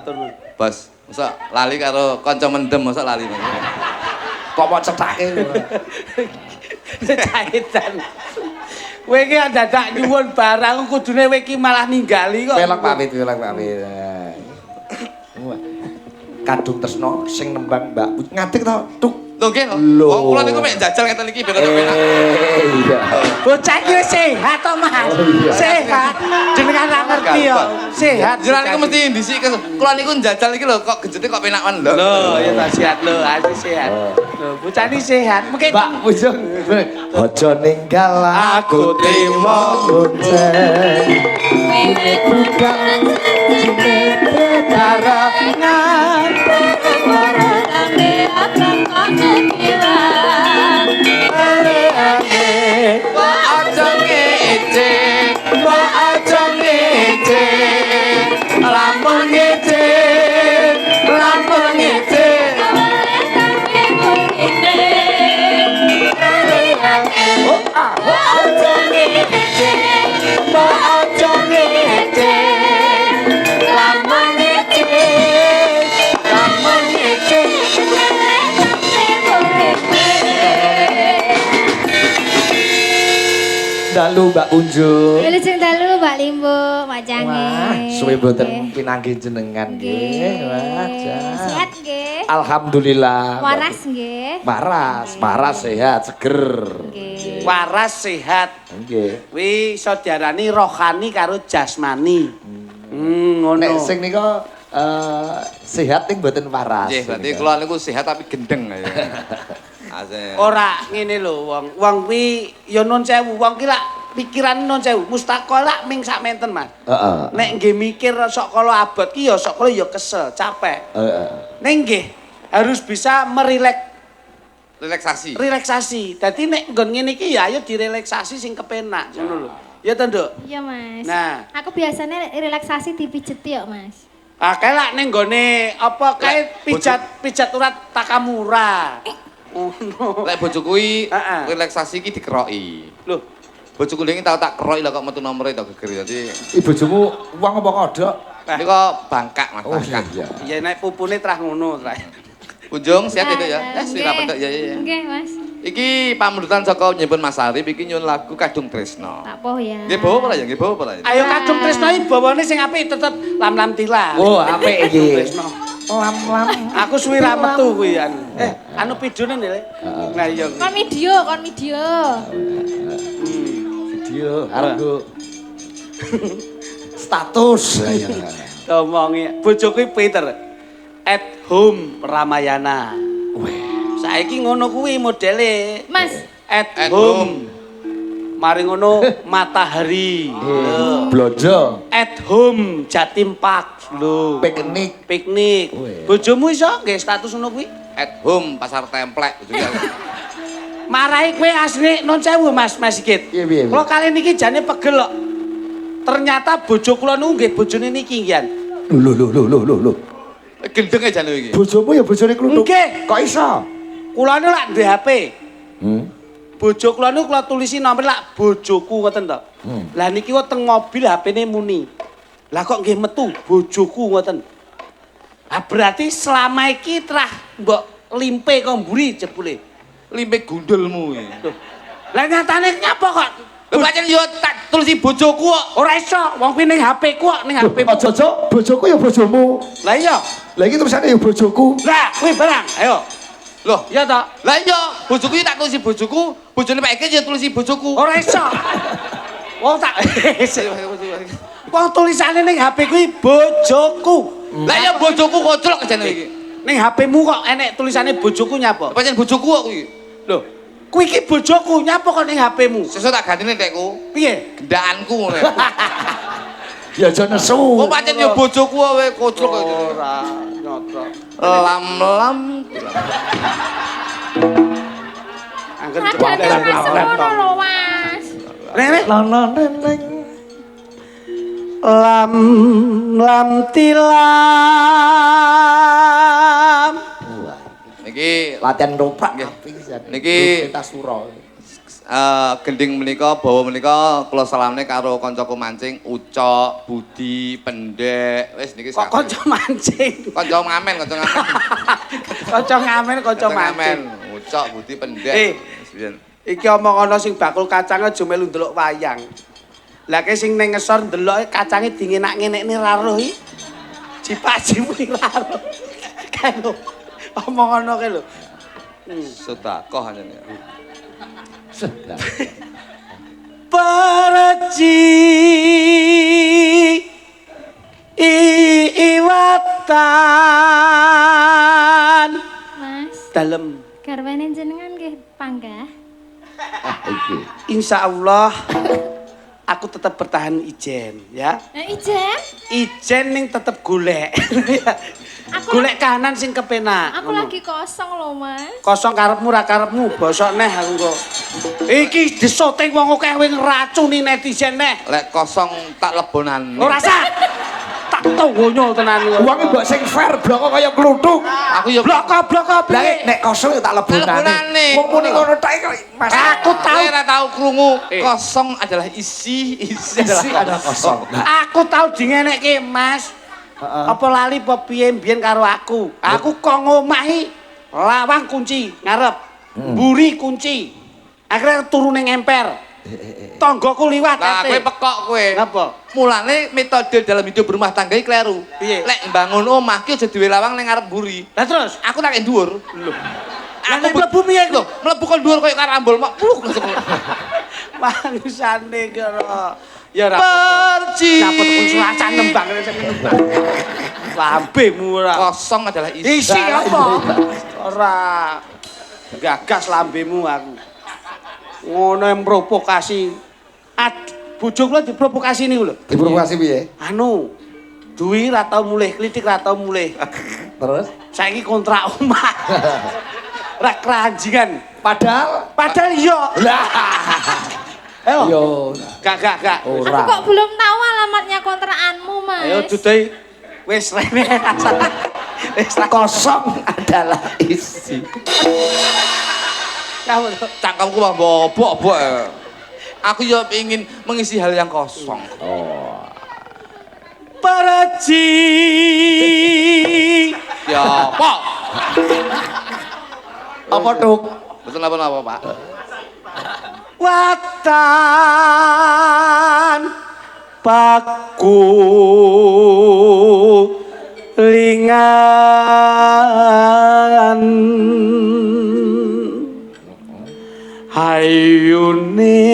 Bos, masa lali karo kanca mendem masa lali. Kok mau cethake. Cahitan. Kowe iki dadak nyuwun barang kudune kowe iki malah ninggali kok. Pelak pamit. Kadung tresno sing nembang Mbak ngadeg to, tuk. Lho nggih. Lho. Wong kula niku mek njajal ngeten iki ben ora penak. Iya. Bocah iki wis sehat to, Mas. Sehat. Jenengan ra ngerti yo. Sehat. Jenengan niku mesti ndisik kula niku njajal iki lho kok gejete kok penakan lho. Lho, ya ta sehat lho, asli sehat. Lho, bocah iki sehat. Mungkin Mbak Punjung. Aja ninggal aku trimo kuncen. Ini bukan jine betarangan. Dalu Mbak Punjung. Wilujeng dalu Mbak Limbo, Mbak Cange. Wah, suwe boten pinanggih jenengan nggih. Wah, Sehat nggih. Alhamdulillah. Waras nggih. Waras sehat, seger. Nggih. waras sehat. Nggih. Kuwi iso diarani rohani karo jasmani. Ngono. Nek sing nika sehat ning mboten waras. Nggih, berarti kula niku sehat tapi gendeng ya. Asik. Ora ngene lho wong. Wong kuwi ya nun sewu, wong ki lak pikiran nun sewu, mustaqol lak ming sak menten, Mas. Heeh. Nek nggih mikir sok kala abot ki ya sok kala ya kesel, capek. Heeh. Ning nggih harus bisa Relaksasi. relaksasi. Dadi nek nggon ngene iki ya ayo direlaksasi sing kepenak, ngono lho. Ya to, Nduk? Iya, Mas. Nah. Aku biasanya relaksasi dipijeti kok, Mas. Kae lak ning nggone apa kae pijat urat Takamura. Ngono. Lek bojo kuwi Heeh. relaksasi iki dikeroki. Lho, Bojoku lagi tau tak keroki lah kok metu nomere tak geger. Dadi Bojomu wong apa kodok? nika bangkak Mas, Oh bangkak. iya. ya nek pupune trah ngono trah. Ujung sehat itu ya. Nggih. Wira pedok ya ya. Nggih, Mas. Iki pamundutan saka nyimpen Mas Arif iki nyun lagu Kadung Tresno. Tak poh ya. Nggih bawa apa ya? Nggih bawa apa ya? Ayo Kadung Tresno iki bawane sing apik tetep lam-lam tila. Oh, apik iki. Tresno. Lam-lam. Aku suwi ra metu kuwi anu pidone lho. Nah iya. Kon video. Video arep go Status. Ya. Omongi bojoku Peter. At home Ramayana. Saiki ngono kuwi modele. Mas, At At home. Mari ngono Matahari. Lho. Blonjo. At home Jatim Park lho. Piknik. Piknik. Weh. Bojomu iso nggih status ngono kuwi? At home pasar templek juga. Marai kowe asli non sewu Mas Sigit. Iya, iya, iya. Kula kali niki jane pegel kok. Ternyata bojo kula niku nggih bojone niki ngian. Lho. Gendeng aja lho iki. Bojomu ya bojone kluthuk. Nggih. Kok iso? Kula niku lak duwe HP. Bojo kula niku kula tulisi nomor lak bojoku ngoten to. Lah niki kok teng mobil HP-ne muni. Lah kok nggih metu bojoku ngoten. Ah berarti selama iki trah mbok limpe kok mburi jebule. Limpe gundulmu iki. Lah nyatane nyapa kok? Lho pancen yo tak tulisi bojoku kok. Ora iso, wong kuwi ning HP-ku kok, ning HP-mu. Aja bojoku ya bojomu. Lah iya. Lah iki terusane ya bojoku. Lah, kuwi barang. Ayo. Loh, Iya to? lah iya, bojoku iki tak tulisi bojoku, bojone Pak Eke yo tulisi bojoku. Ora iso. Wong tak wong tulisane ning HP kuwi bojoku. Lah iya bojoku koclok jane iki. Ning HP-mu kok enek tulisane bojoku nyapa? Pancen bojoku kok kuwi. Lho, kuwi iki bojoku nyapa kok ning HP-mu? Sesuk tak gantine tekku. Piye? Gendakanku ngono. Ya aja nesu. Oh pancen yo bojoku wae koclok kok. Ora nyotrok. Lam-lam. Angger radane Mas ngono lho, Mas. Rene. Neng. Lam tilam. Niki Latihan roprak Nggih. pisan. Niki- kita suro. gending menika bawa menika kula salamne karo kancaku mancing Ucok, Budi, Pendek. Wis niki Kok kanca mancing. kanca ngamen, kanca ngamen. Kanca ngamen, kanca mancing. Ucok, Budi, Pendek. Eh. Wis piye? Iki omong ana sing bakul kacang aja melu ndelok wayang. Lah ke sing ning ngesor ndeloke kacange dingenak ngenekne ra roh iki. Jipajimu ra roh. Kan lho. Omong ana ke lho. Sedekah anjen ya. Perci iwatan Mas, dalem. garwane jenengan nggih panggah. Insya Allah aku tetap bertahan ijen ya. Ijen, Ijen ning tetep golek. Aku- Golek kahanan sing kepenak. aku ngono. lagi kosong loh, Mas. Kosong karepmu ra karepmu bosok neh aku kok. Iki disoting wong akeh wing ngracuni netizen neh. Lek kosong tak lebonan. Ora sah. Tak tonggonyo tenan kok. Uangnya mbok sing fair bloko kaya kluthuk. Aku yo Bloko-bloko Lah piye? nek kosong ya tak lebonane. lebonane. Wong muni ngono tok iki Mas. Aku tahu. Kowe ora tau krungu Eh. kosong adalah isi Isi adalah kosong. Aku tahu dingenekke, Mas. Apa lali apa piye mbiyen karo aku. Aku kok ngomahi lawang kunci ngarep. Mburi kunci. Akhirnya turu ning emper. Tanggoku liwat Nah, ate. kowe pekok kowe. Napa? Mulane metode dalam hidup berumah tangga iki kleru. Piye? Lek mbangun omah ki aja duwe lawang ning ngarep mburi. Lah terus, Aku tak dhuwur. lho. Lah nek mlebu piye lho, kok? mlebu kon dhuwur koyo karambol mak pluk langsung. Mangsane karo. Ya ora. Perci. Dapat konsultan nembang lambemu ora. Kosong adalah isi. Isi apa? Ora. Gagas lambemu aku. Ngono yang provokasi. Bojo kula diprovokasi niku lho. Diprovokasi piye? Anu, duwi ra tau mulih, klitik ra tau mulih. Terus Saiki kontrak omah. Ra keranjingan. padahal iya. lah Ayo. yo Gak. Aku ora. kok belum tahu alamatnya kontrakanmu, Mas. Ayo dudai. Wis rene. Wis ra Kosong adalah isi. kamu. Cangkemku mah bobok-bobok. Aku yo ingin mengisi hal yang kosong. Perci. Ya, Pak. Apa tuk? Betul apa Pak? Watan paku lingan hayune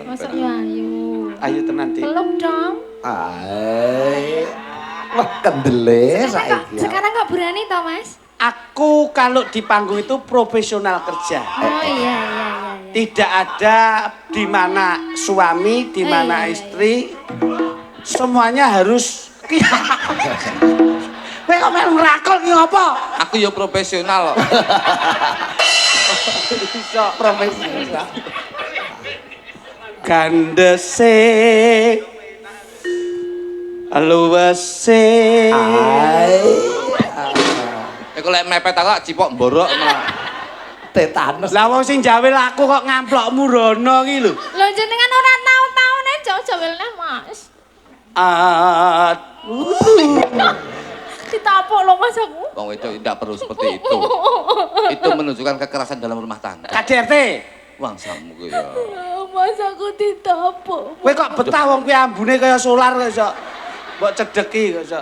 Masuk yo ayu. Wah, kendele saiki. Sekarang nggak berani toh Mas? Aku kalau di panggung itu profesional kerja. Oh iya. Tidak ada di mana suami, di mana iya, istri. Semuanya harus Kowe kok melu ngrakol ki apa? Aku ya profesional. Iso profesional. Gandese luwese. Iku lek mepet aku cipok mborok malah. Tetanus. Lah wong sing jawel aku kok ngamplokmu rono ki lho. Lho jenengan ora tau-taune jawel-jawelne Mas. Ditapuk lho Mas aku. Wong wedok tidak perlu seperti itu. Itu menunjukkan kekerasan dalam rumah tangga. KDRT. Wang samu ku ya. Mas aku ditapuk. Kowe kok betah wong kuwi ambune kaya solar kok iso. Mbok cedeki kok iso.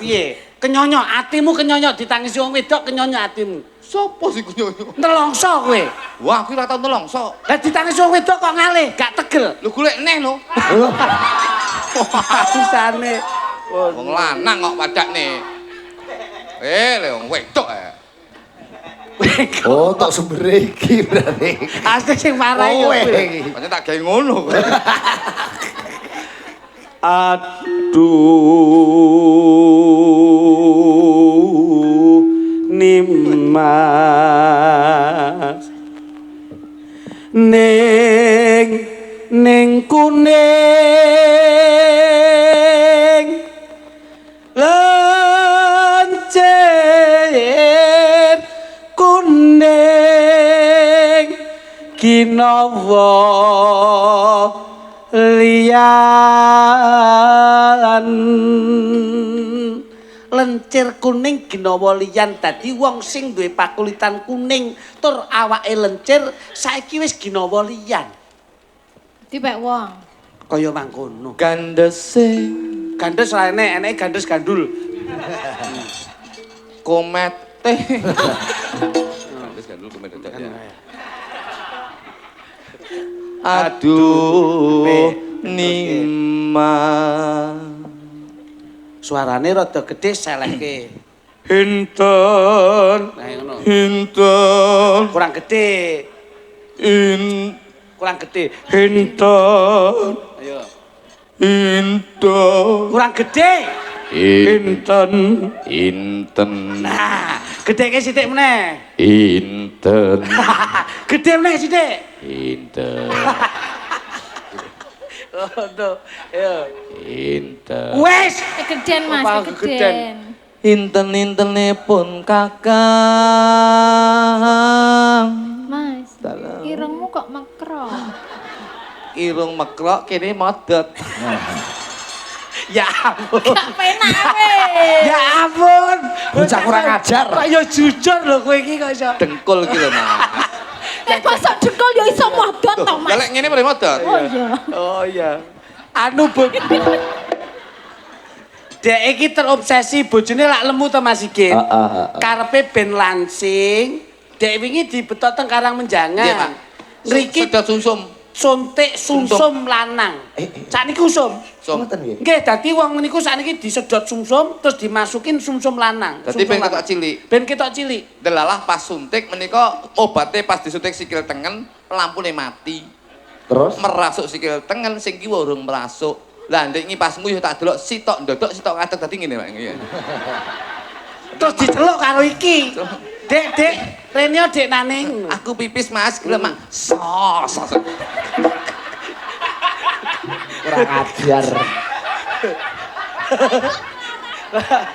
Piye? Kenyonyok atimu kenyonyok ditangisi wong wedok kenyonyok atimu. Sopo sing kunyonyo? Nelongso kowe. Wah, aku ora tau nelongso. Lah ditangisi wong wedok kok ngalih, gak tegel. Lu golek neh lho. Pisane. Wong lanang kok padakne. Le wong wedok ya. Oh, tok sumbere iki berarti. Asli sing marahi Kowe kowe. iki. Pancen tak gawe ngono. Aduh Nimas ning kuning lencir kuning kinawa liyan lencir kuning ginawa liyan dadi wong sing duwe pakulitan kuning tur awake lencir saiki wis ginawa liyan Dipek wong. kaya mangkono Gandese gandes ra eneke gandes gandul komete. Wis gandul komete ya. Aduh Nima. suarane rada gedhe selehke hinten ngono Hinten kurang gedhe in kurang gedhe hinten ayo Hinten kurang gedhe hinten Inten nah gedheke sithik meneh Inten gedhe meneh sithik Inten oh yo Inten wes Kegeden Mas, Apa kegeden. Inten-intenipun kakang Mas, Dalam. irungmu kok mekro. Irung mekrok kene modot. ya ampun Gak penak we. ya ampun Bocah kurang ajar. kok yo jujur lho kowe iki kok iso Dengkul ki lho, Mas. Nek bosok dengkul ya iso modot to Lah Mas. lek ngene mrene modot. Oh iya. oh iya anu bu Dek iki terobsesi bojone lak lemu to Mas Sigit. Karepe ben lansing. Dek wingi dibetot teng Karang Menjangan. Nggih, Pak. Ngriki Sedot sumsum. suntik sumsum lanang. Sakniki usum. Sum. Ngoten nggih. Nggih, dadi wong niku sakniki disedot sumsum terus dimasukin sumsum lanang. Dadi Sumsum ben lanang. ketok cilik. Ben ketok cilik. Delalah pas suntik menika obate pas disuntik sikil tengen lampune mati. Terus Merasuk sikil tengen sing kiwa urung merasuk. Lah ndek iki pas nguyuh tak delok sitok ndodok sitok ngadeg dadi ngene Pak. Nggih. Terus diceluk karo iki. Dek, Renio dek naning. Aku pipis Mas, gelem Mak. Sos. kurang ajar.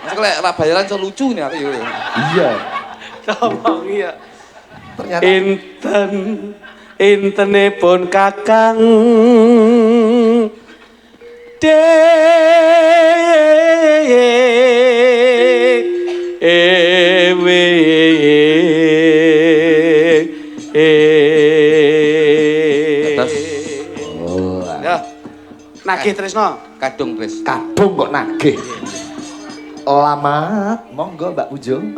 Mas lek ra bayaran so lucu nih aku ya. Iya. Ngomong iya. Ternyata Intenipun kakang dewe Atas. oh, ya nagih tresno Kadung Tris. kadung kok nagih. Lamat, monggo Mbak Ujung.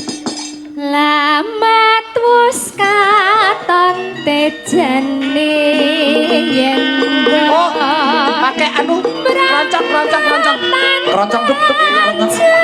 Lamat wus katon tejane yen oh pakai anu rancang Keroncong duk duk. Rancang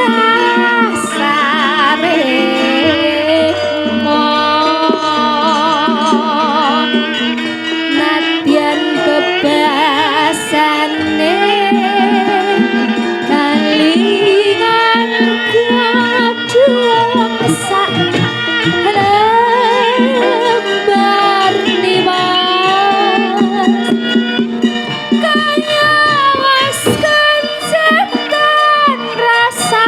dasaremu nadyan bebasane kalingan kadung sak lembar nimas kaya wis kencetan rasa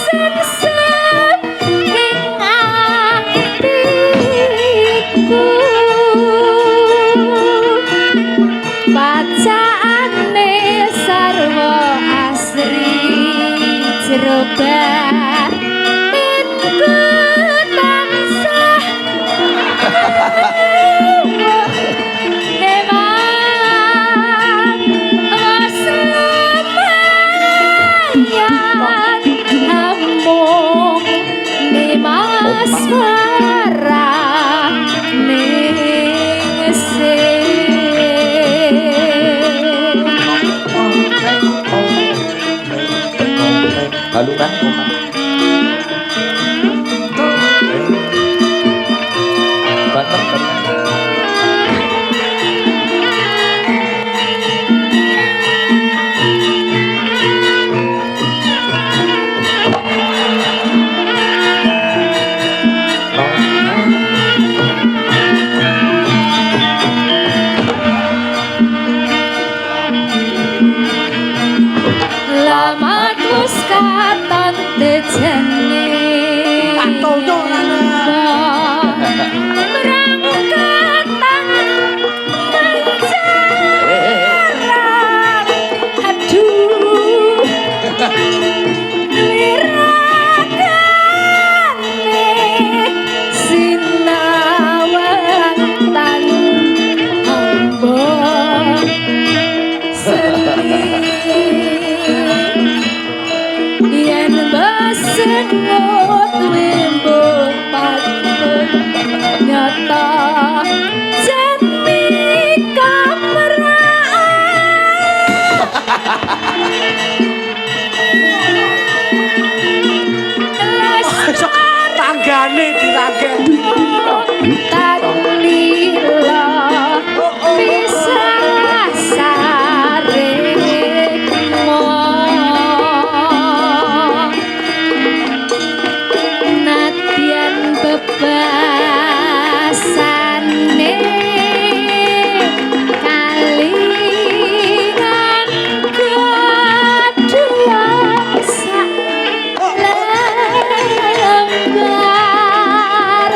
sing ing atiku bacaane sarwa asri jero batinku tansah hebat was lumayan amung nimas marah ning Lalu kan Banter. lama terus katon dejane Tatono berangkatan menjalan aduh wiragane sinawatan ambon seni yen basengot wimbung patut nyata jati kamraan tanggane dirangke. tanlila bisa saremo nadyan bebasane kalingan kedua sak lembar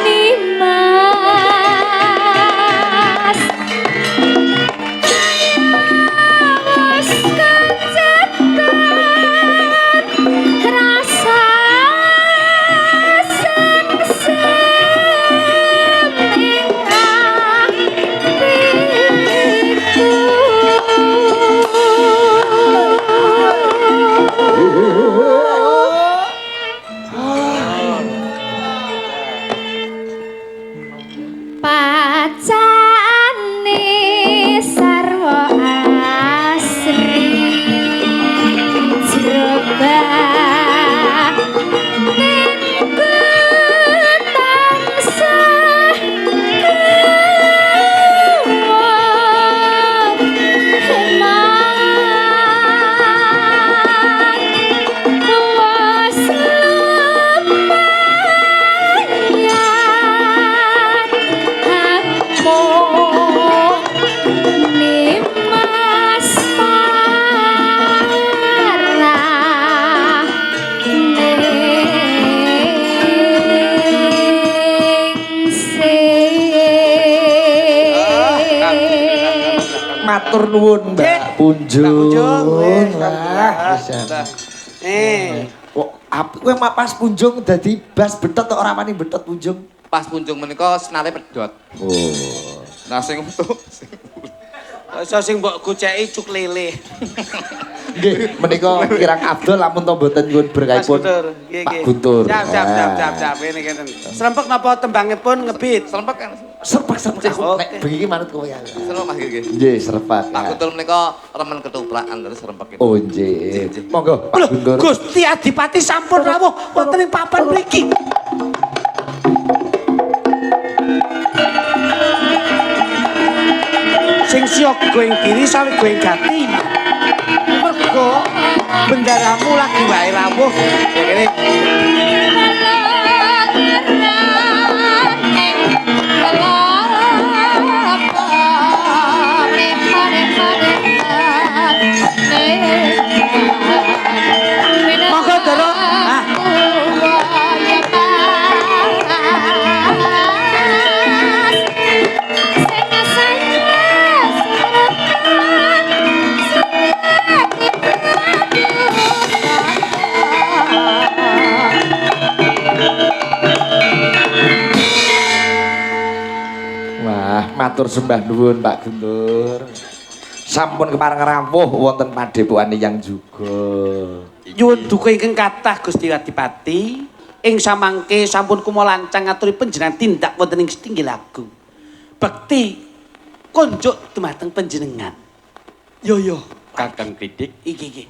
nimas was kencetan rasa pacane sarwa asri jrebak nengku tansah kuat hemat was lumayan amung nimas marah matur nuwun Mbak Punjung. Lah bisa. Kok kowe pas Punjung dadi bas betot kok ora wani betot Punjung? Pas Punjung menika senare pedhot. Oh. Nah sing untuk Iso sing mbok goceki cuk lele. Nggih, menika kirang Abdul lamun to mboten nyuwun Mas berkahipun Guntur, nggih Pak nggih. Guntur. Siap. Ini kenten. Serempek napa tembangipun ngebit? Serempek kan? Serpak aku Oke. nek bengi manut kowe ya. Serempek Mas nggih. Nggih, serpak. Pak Guntur menika remen ketuprakan terus serempek. Oh nggih. Monggo Pak Loh, Guntur. Gusti Adipati sampun rawuh wonten ing papan mriki. Sing siok goeng kiri sawi goeng gati. Mergo bendaramu lagi wae rawuh. Ya kene. Monggo Doro. Ah. Wah, matur sembah nuwun Pak Guntur. Sampun kepareng rawuh wonten padepokan yang juga. Nyuwun duka ingkang kathah Gusti Adipati, ing samangke sampun kumalancang ngaturi panjenengan tindak wonten ing Setinggil Agung. Bekti konjuk dumateng panjenengan. Yo Kakang Kritik, Iki.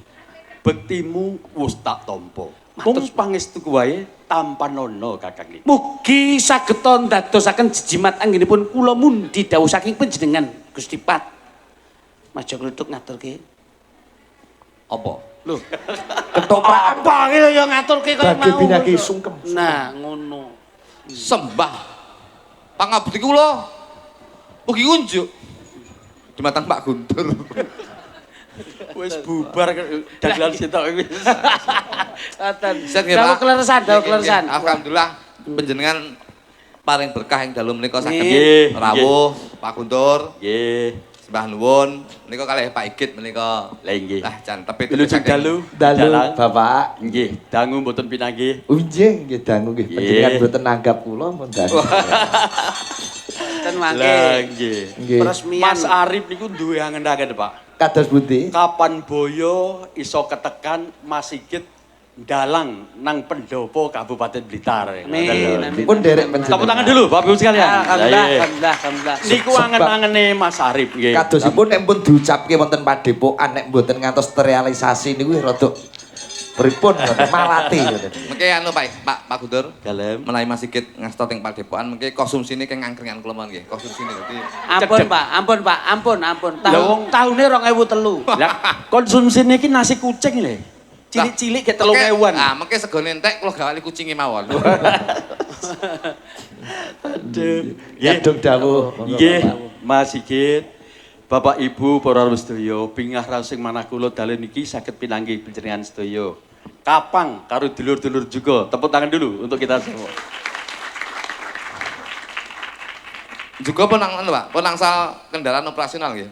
bektimu wis tak tampa. Mung pangestu wae tanpa nono Kakang Kritik. Mugi sageta ndadosaken jijimat anggenipun kula mundi dawuh saking panjenengan Gusti Pat. Mas Joko Lutuk ngaturke. Apa? Lho, Ketoprak apa iki ya ngaturke kaya bagi mau. pinaki sungkem. Nah, ngono. Sembah pangabdi kula mugi unjuk dumateng Pak Guntur. Wis bubar dagelan sitok wis. Ngoten. Set nggih, Dawuh Pak. kleresan, dawuh Nggih, kleresan. nggih. Alhamdulillah panjenengan paring berkah ing dalem menika saged Nggih, rawuh Pak Guntur. Nggih. Sembah nuwun menika kalih Pak Igit menika. Lah nggih. Lah jan tepit Wilujeng dalu. Dalu dalang. Bapak. Nggih, dangu mboten pinanggih. Unjing nggih dangu nggih. Nggih. Panjenengan mboten nanggap kula mun dangu. Ten Lah mangke. nggih. Nggih. Peresmian. Mas Arif niku duwe angen-angen, Pak. Kados pundi? Kapan boyo iso ketekan Mas Sigit dalang nang pendopo Kabupaten Blitar. Amin. Pun derek panjenengan. Tepuk tangan dulu Bapak Ibu sekalian. Alhamdulillah, Lah, iya. alhamdulillah. Niku angen-angene Mas Arif nggih. Kadosipun nek pun diucapke wonten padepokan nek mboten ngantos terrealisasi niku rada pripun malati ngoten. Mengke anu Pak Guntur. Dalem. Menawi Mas Sigit ngasta teng padepokan mengke konsumsine keng angkringan kula mawon nggih. Konsumsine dadi Ampun Cedek. Pak, ampun. Lah, wong- Tahune 2003. Lah konsumsine iki nasi kucing lho. Cilik-cilik ke 3.000-an. Ah, mengke segone entek kula gawali kucinge mawon. Yadung dawuh. Monggo, Nggih, Bapak. Mas Sigit. Bapak Ibu para sedaya, bingah rasing manah kula dalu niki saged pinanggih panjenengan sedaya. Kapang karo dulur-dulur juga. Tepuk tangan dulu untuk kita semua. Juga penang anu Pak, penangsal kendaraan operasional nggih.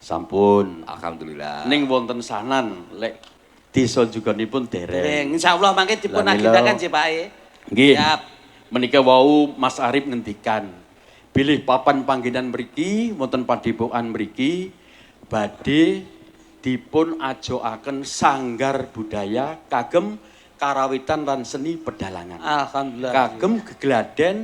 Sampun. Alhamdulillah. Ning wonten sanan lek desa juganipun dereng. Dereng, insyaallah mangke dipun Lah, mila. agendakan sih Pak. Nggih. Siap. Menika wau Mas Arif ngendikan bilih papan panggenan mriki wonten padepokan mriki badhe dipun ajokaken sanggar budaya kagem karawitan lan seni pedalangan. Alhamdulillah. Kagem gegladen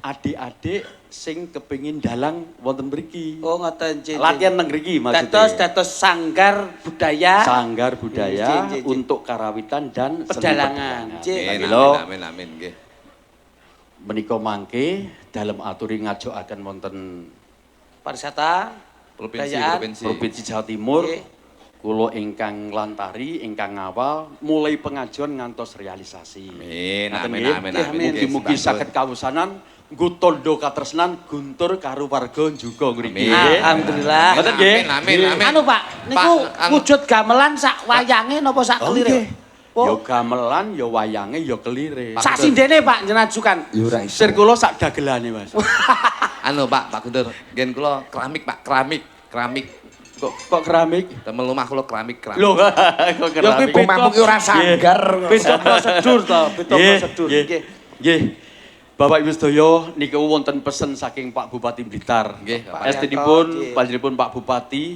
adik-adik sing kepengin dalang wonten mriki. Oh ngoten nggih. Latihan nang mriki maksudnya. Dados sanggar budaya Sanggar budaya Nggih, nggih, nggih. untuk karawitan dan seni Pedalangan. pedalangan. Nggih. Amin, Mila amin, amin nggih. menika mangke dalem aturi ngajokaken wonten pariwisata Provinsi Budayaan. Provinsi Jawa Timur. Nggih. Kula ingkang lantari, ingkang ngawal mulai pengajuan ngantos realisasi. Amin, Ngaten amin, nggih. amin, Nggih, amin. amin. Mugi-mugi saged kawusanan nggo tondo katresnan Guntur karo warga juga ngriki. Amin. Alhamdulillah. Ngoten nggih. Amin, amin. Anu Pak, niku anu- wujud gamelan sak wayange napa sak Oh, kelire? nggih. Ya gamelan, ya wayange, ya kelire. Sak sindene Pak jenengan ajukan. Ya ora iso. Sir kula sak dagelane, Mas. Anu Pak Guntur, ngen kula keramik Pak, keramik. Kok keramik? Temen lumah kula keramik. Lho, kok Ya kuwi keramik? Kok mampu ki ora sanggar. Beda prosedur to, beda Nggih, prosedur. nggih. Nggih. Nggih. Bapak Ibu sedaya niku wonten pesen saking Pak Bupati Blitar. Nggih, Bapak. Estinipun panjenenganipun Pak Bupati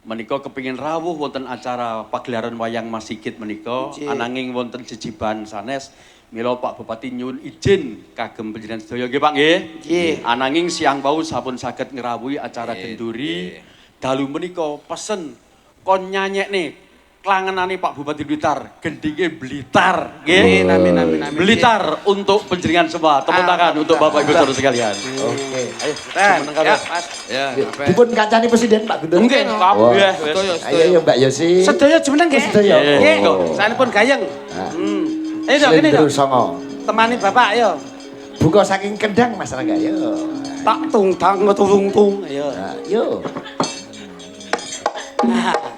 menika kepingin rawuh wonten acara pagelaran wayang Mas Sigit menika ananging wonten jejiban sanes mila Pak Bupati nyuwun izin kagem panjenengan sedaya nggih Pak nggih. Nggih. Ananging siang wau sampun saged ngrawuhi acara genduri dalu menika pesen kon nyanyekne klangenane Pak Bupati Blitar, gendinge Blitar, nggih. Amin, amin, amin. Blitar untuk penjenengan semua. Tepuk tangan untuk Bapak Ibu Saudara sekalian. Oke. Ayo, Ten, semeneng ya, kabeh. Mas. Ya, apa? Dipun kancani presiden Pak Guntur. Nggih, kabeh wis. Ayo ya Mbak Yosi. Sedaya jumeneng nggih. Sedaya. Nggih, Oh. sanipun gayeng. Ayo dong, gini Slendro dong. Songo. Temani Bapak ayo. Buka saking kendang Mas Rangga yo. Tak tungtang ngetung-tung. Ayo. Nah, yo. Nah.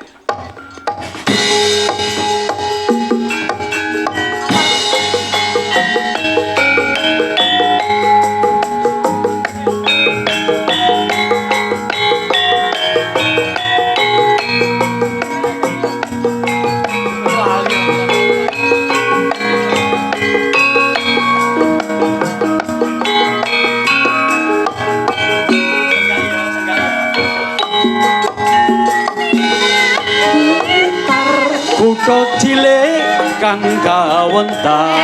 Kutha cilik kang kawentar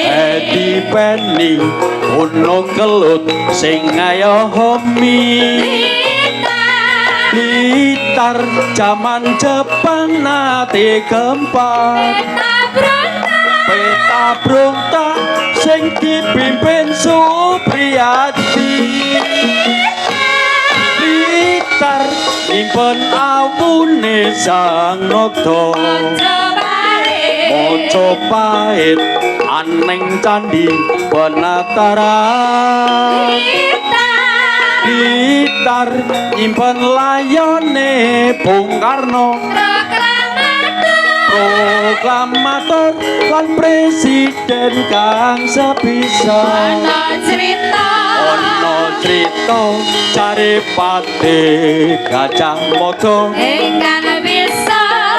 Edi Penny Gunung Kelut sing ngayomi Blitar jaman Jepang nate gempar Peta Bronta sing dipimpin Supriyadi Blitar nyimpen awune Sang Nagda Mojopahit aneng candi penataran Blitar nyimpen layone Bung Karno proklamator lan presiden kang sepisan ana crita caripate Gajah Mada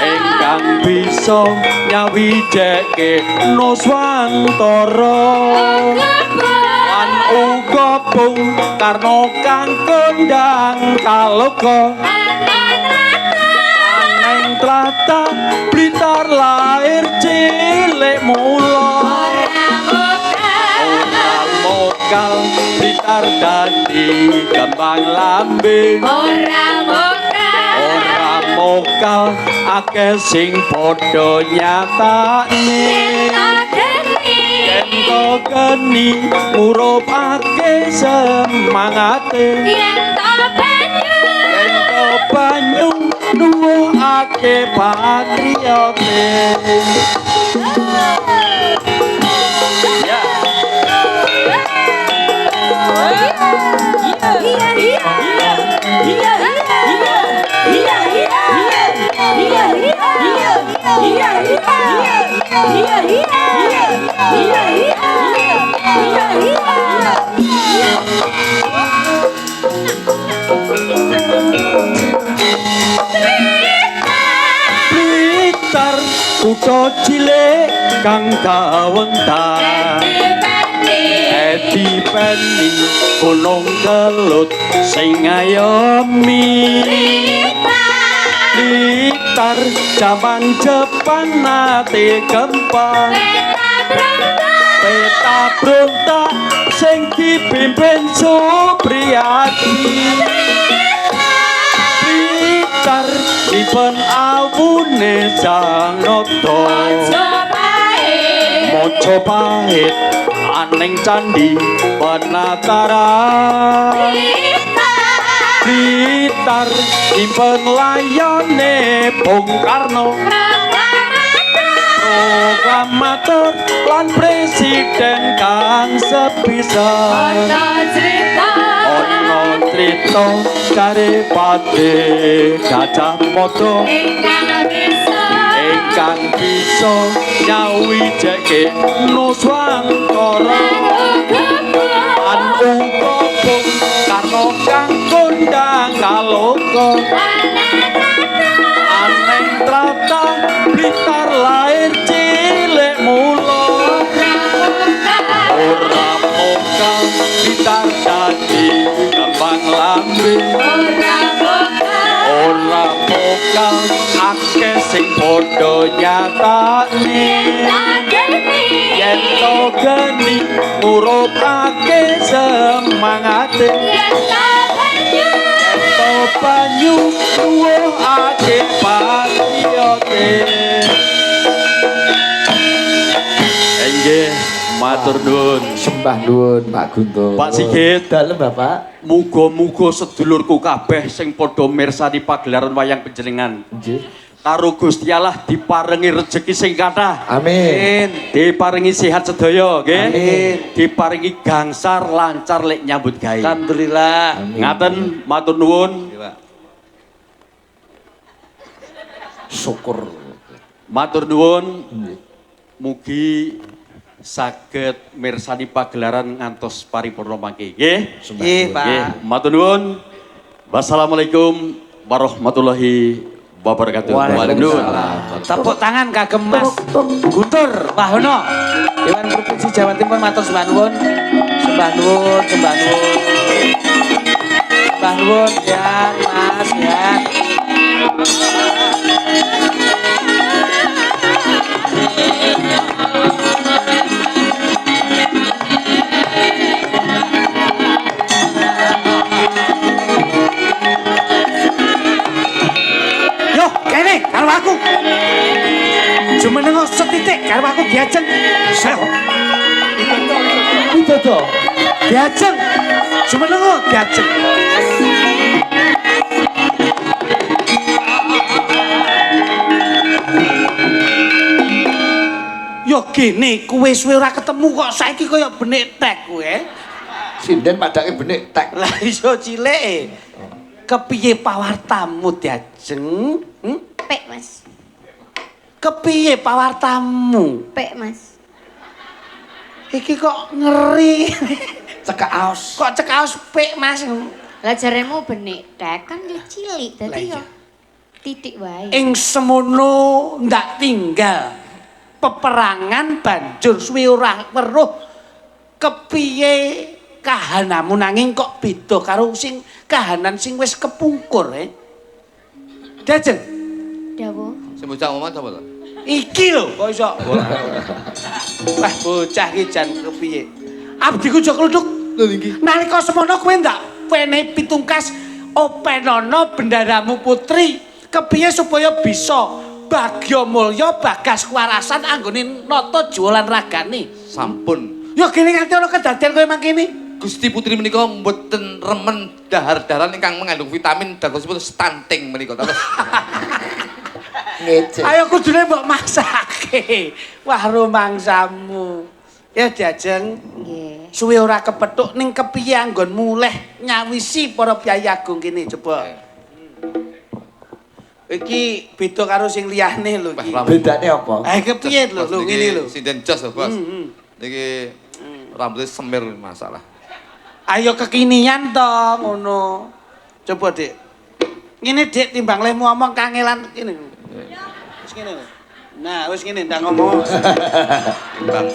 ingkang bisa nyawijeke Nuswantara lan uga Bung Karno kang kondang kaloka aneng tlatah Blitar lahir cilik mula ora mokal Blitar dadi kembang lambe ora mokal akeh sing padha nyatakne yen geni ngurupake semangate yen banyu nuwuhake patriote ya Blitar kutha cilik kang kawentar Edi Penny Gunung Kelut sing ngayomi Blitar jaman Jepang nate gempar Peta Bronta sing dipimpin Supriyadi Blitar nyimpen awune Sang Nagda Mojopahit aneng candi penataran Blitar nyimpen layone Bung Karno proklamator lan presiden kang sepisan ana crita caripate Gajah Mada ingkang bisa nyawijeke Nuswantara lan uga Bung Karno kang kondang kaloka aneng tlatah Blitar lahir cilik mula akeh sing padha nyatane yen to geni ngurupake semangate yen to banyu nuwuhake patiyote. Nggih, matur nuwun. Sembah nuwun Pak Guntur. Pak Sigit. Dalem Bapak. Muga-muga sedulurku kabeh sing padha mirsani pagelaran wayang panjenengan. Nggih. Karo Gusti Allah diparingi rejeki sing kathah. Amin. Diparingi sehat sedaya, nggih. Amin. Diparingi gangsar lancar lek nyambut gawe. Alhamdulillah. Ngaten matur nuwun. Syukur. Matur nuwun. Nggih. Mugi saged mirsani pagelaran ngantos paripurna mangke, nggih. Nggih, Pak. Nggih, matur nuwun. Wassalamualaikum warahmatullahi wabarakatuh. Waalaikumsalam. Tepuk tangan kagem Mas Guntur Wahono. Dewan Provinsi Jawa Timur matur sembah nuwun. Sembah nuwun, sembah nuwun. Sembah nuwun ya, Mas ya. Yo, kene karo aku. Jumeneng setitik karo aku diajeng. Ayo. Pidato. Diajeng. Jumeneng diajeng. Yo gene kowe suwe ora ketemu kok saiki kaya benik tek kowe. Sinden padake benik tek. Lah iso cilik. Kepiye pawartamu diajeng? Pek, Mas. Kepiye pawartamu? Pek, Mas. Iki kok ngeri. Cekak aos. Kok cek aos pik, Mas? Lah jaremu benik tek kan yo cilik, dadi Lah yo titik wae. Ing semono ndak tinggal. Peperangan banjur suwi ora weruh. Kepiye kahanamu nanging kok beda karo sing kahanan sing wis kepungkur, Diajeng. Dawo. Sing bocah omah sapa to? Iki lho kok iso. Wah, bocah iki jan kepiye? Abdiku jo kluduk. Lho iki. Nalika semono kowe ndak wenehi pitungkas openono bendaramu putri. Kepiye supaya bisa bagya mulya bagas kuwarasan anggone nata jiwa lan ragane. Sampun. Ya gene nganti ana kedadian kowe mangkene. Gusti Putri menika mboten remen dahar-daharan ingkang mengandung vitamin dagosipun stunting menika. Terus Ngece. Ayo kudune mbok maksake. Wah rumangsamu. Ya diajeng. Nggih. Suwe ora kepethuk ning kepiye anggonmu leh nyawisi para piyai agung kene coba. Iki beda karo sing liyane lho iki. Bedane apa? Kepiye lho ngene lho. Sinden jos lho, Bos. Niki rambutnya semir masalah. Ayo kekinian to ngono. Coba, Dik. Ngene, Dik, timbang lehmu omong kangelan kene. Wis ngene lho. Nah, wis ngene ndang ngomong.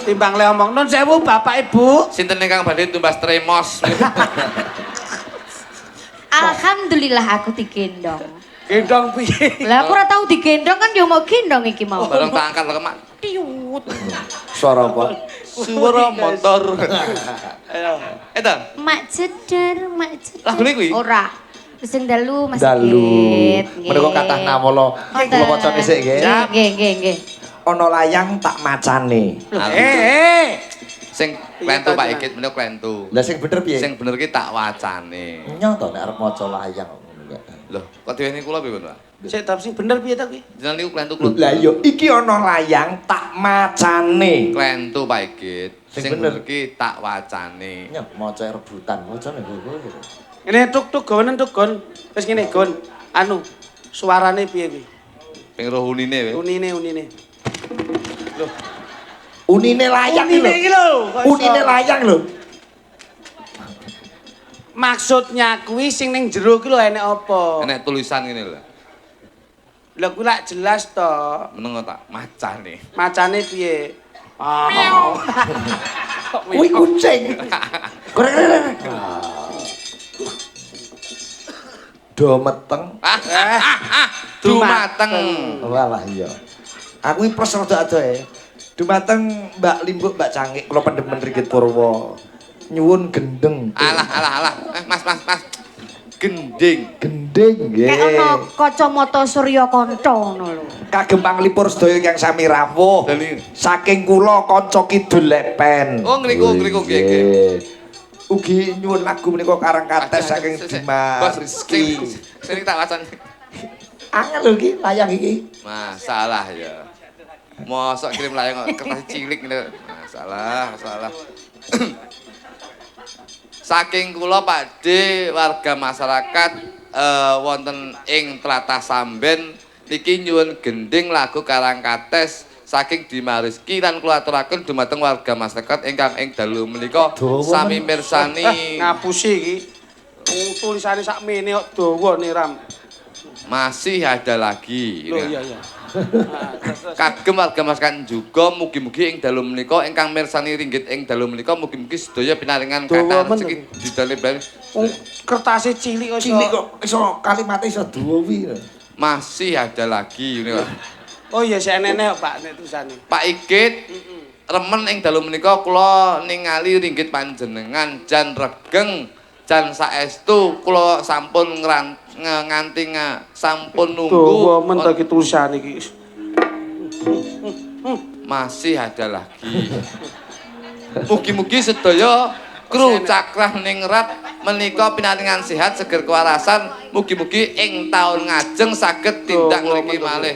Timbang le omong nun sewu Bapak Ibu. Sinten ingkang badhe tumbas tremos? Alhamdulillah aku digendong. Gendong piye? Lah aku ora tau digendong kan yo mau gendong iki mau. Barang tak angkat lemak. Tiut. Suara apa? Suara motor. Ayo. Eta. Mak ceder, mak ceder. Lagune kuwi? Ora. Wis sing dalu Mas Dalu. Sigit. Nggih. Menika kathah namala. Kula maca dhisik nggih. Nggih. Ana layang tak macane. Sing klentu Pak Igit menika klentu. Lah sing bener piye? Sing bener ki tak wacane. Nyoto nek arep maca layang. Loh, kok diweni kula piye, Pak? Sik tapi sing bener piye ta kuwi? Jenengan niku klentu kula. Lah iya, iki ana layang tak macane. Klentu Pak Igit. Sing Sing bener. bener ki tak wacane. Nyok maca rebutan, macane kok. Ngene tuk gonen tuk gon. Wis ngene gon. Anu, suarane piye kuwi? Ping roh unine wae. Unine. Loh, Unine layang unine iki lho. kok iso? Unine layang lho. Maksudnya kuwi sing ning jero ki lho enek apa? Enek tulisan ngene lho. Lah kuwi lak jelas to. Meneng tak macane. Macane piye? Kuwi kucing. Korek. Do meteng. Ah, dumateng. Walah iya. Aku iki pros rada adoh. Dumateng Mbak Limbuk, Mbak Cangik, kula pendemen Ringgit Purwa. Nyuwun gendeng. Alah. Mas. Gending. Gending nggih. Kayak ono kacamata Surya Kanta ngono lho. Kagem panglipur sedaya ingkang sami rawuh. Dali. Saking kula kanca kidul lepen. Oh, ngriku nggih. Ugi nyuwun lagu menika karang kates saking Dimas Rizky. Sing tak wacan. Angel lho iki layang iki. Masalah ya. Mosok kirim layang kertas cilik ngene. Masalah. Saking kula Pakde warga masyarakat wonten ing tlatah Samben niki nyuwun gending lagu Karangkates saking Dimariski lan kula aturaken dumateng warga masyarakat ingkang ing dalu menika sami mirsani Ngapusi iki. Tulisane sakmene kok dawa nih Ram. masih ada lagi. Loh iya. Kagem warga masyarakat juga mugi-mugi ing dalu menika ingkang mirsani Ringgit ing dalu menika mugi-mugi sedaya pinaringan kathah rezeki didalem Kertasé cilik kok. Cilik kok iso kalimate iso duwi. masih ada lagi ini Pak. Oh iya sik enek Pak nek tulisane. Pak Ikit remen ing dalu menika kula ningali Ringgit panjenengan jan regeng jan saestu kula sampun nganti sampun nunggu. Dawa men ta iki tulisane iki. Masih ada lagi. Mugi-mugi sedaya kru Cakrah Ningrat menika pinaringan sehat seger kewarasan. Mugi-mugi ing taun ngajeng saged tindak mriki malih.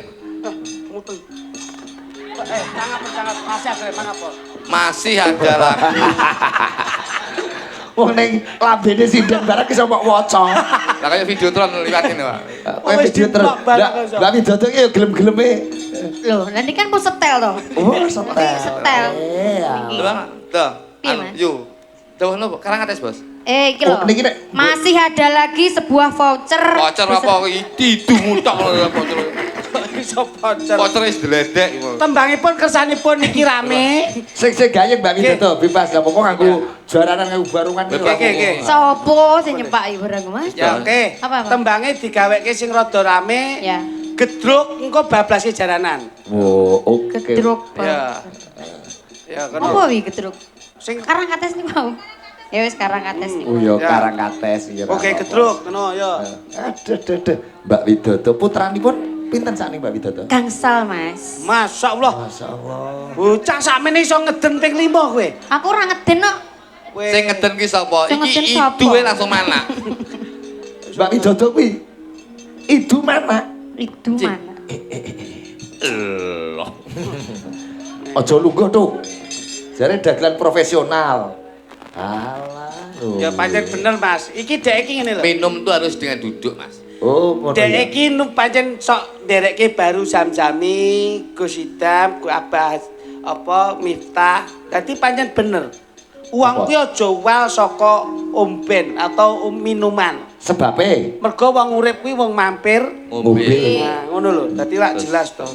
Masih ada lagi. Wong ning lambene sinden barang iso mbok waca. Lah kaya videotron liwat ini, Pak. Kowe video terus. Mbak Widodo iki ya gelem-geleme. Loh, nanti kan pun setel toh. Oh, setel. Setel. Lho, Bang. Tuh. Piye, Mas? Yo. Dawuh napa? Karangates, Bos. Iki lho. Oh, niki nek- Masih ada lagi sebuah voucher. Voucher apa iki didumutok lho voucher. Iso voucher. Voucher wis dledek. Tembangipun kersanipun niki rame. Sing gayeng Mbak Widodo bebas lah pokok nganggo jaranan nganggo barungan iki. Oke. Sopo sing nyepaki barang Mas? Ya oke. Apa? Tembange digaweke sing rada rame. Ya. Gedruk engko bablase jaranan. Oh, oke. Gedruk. Ya. Ya Apa kono. wi gedruk? Sing Karang kates nih mau. Ya wis karang kates nih. Oh ya Ya. karang kates iki. Oke gedruk ngono ya. Aduh. Mbak Widodo putranipun pinten sakniki Mbak Widodo? Gangsal Mas. Masyaallah. Masyaallah. Bocah sakmene iso ngeden ping 5 kowe. Aku ora ngeden kok. Kowe Sing ngeden ki sapa? Sing ngeden Iki sapa? iduwe langsung mana? Mbak Widodo kuwi idu mana? Itu mana? Loh. Aja lungguh tuh. Jare dagelan profesional. Alah. Oh. ya pancen bener Mas. Iki dek iki ngene lho. Minum tuh harus dengan duduk, Mas. Oh, ngono Dek ya. iki pancen sok nderekke baru Jam-Jami, Gus Idam, Gus Abbas, apa Miftah. Dadi pancen bener. Uang Apa? kuwi aja wal saka omben atau minuman. Sebabe Mergo wong urip kuwi wong mampir. ngombe. Nah, ngono lho. Dadi lak jelas to.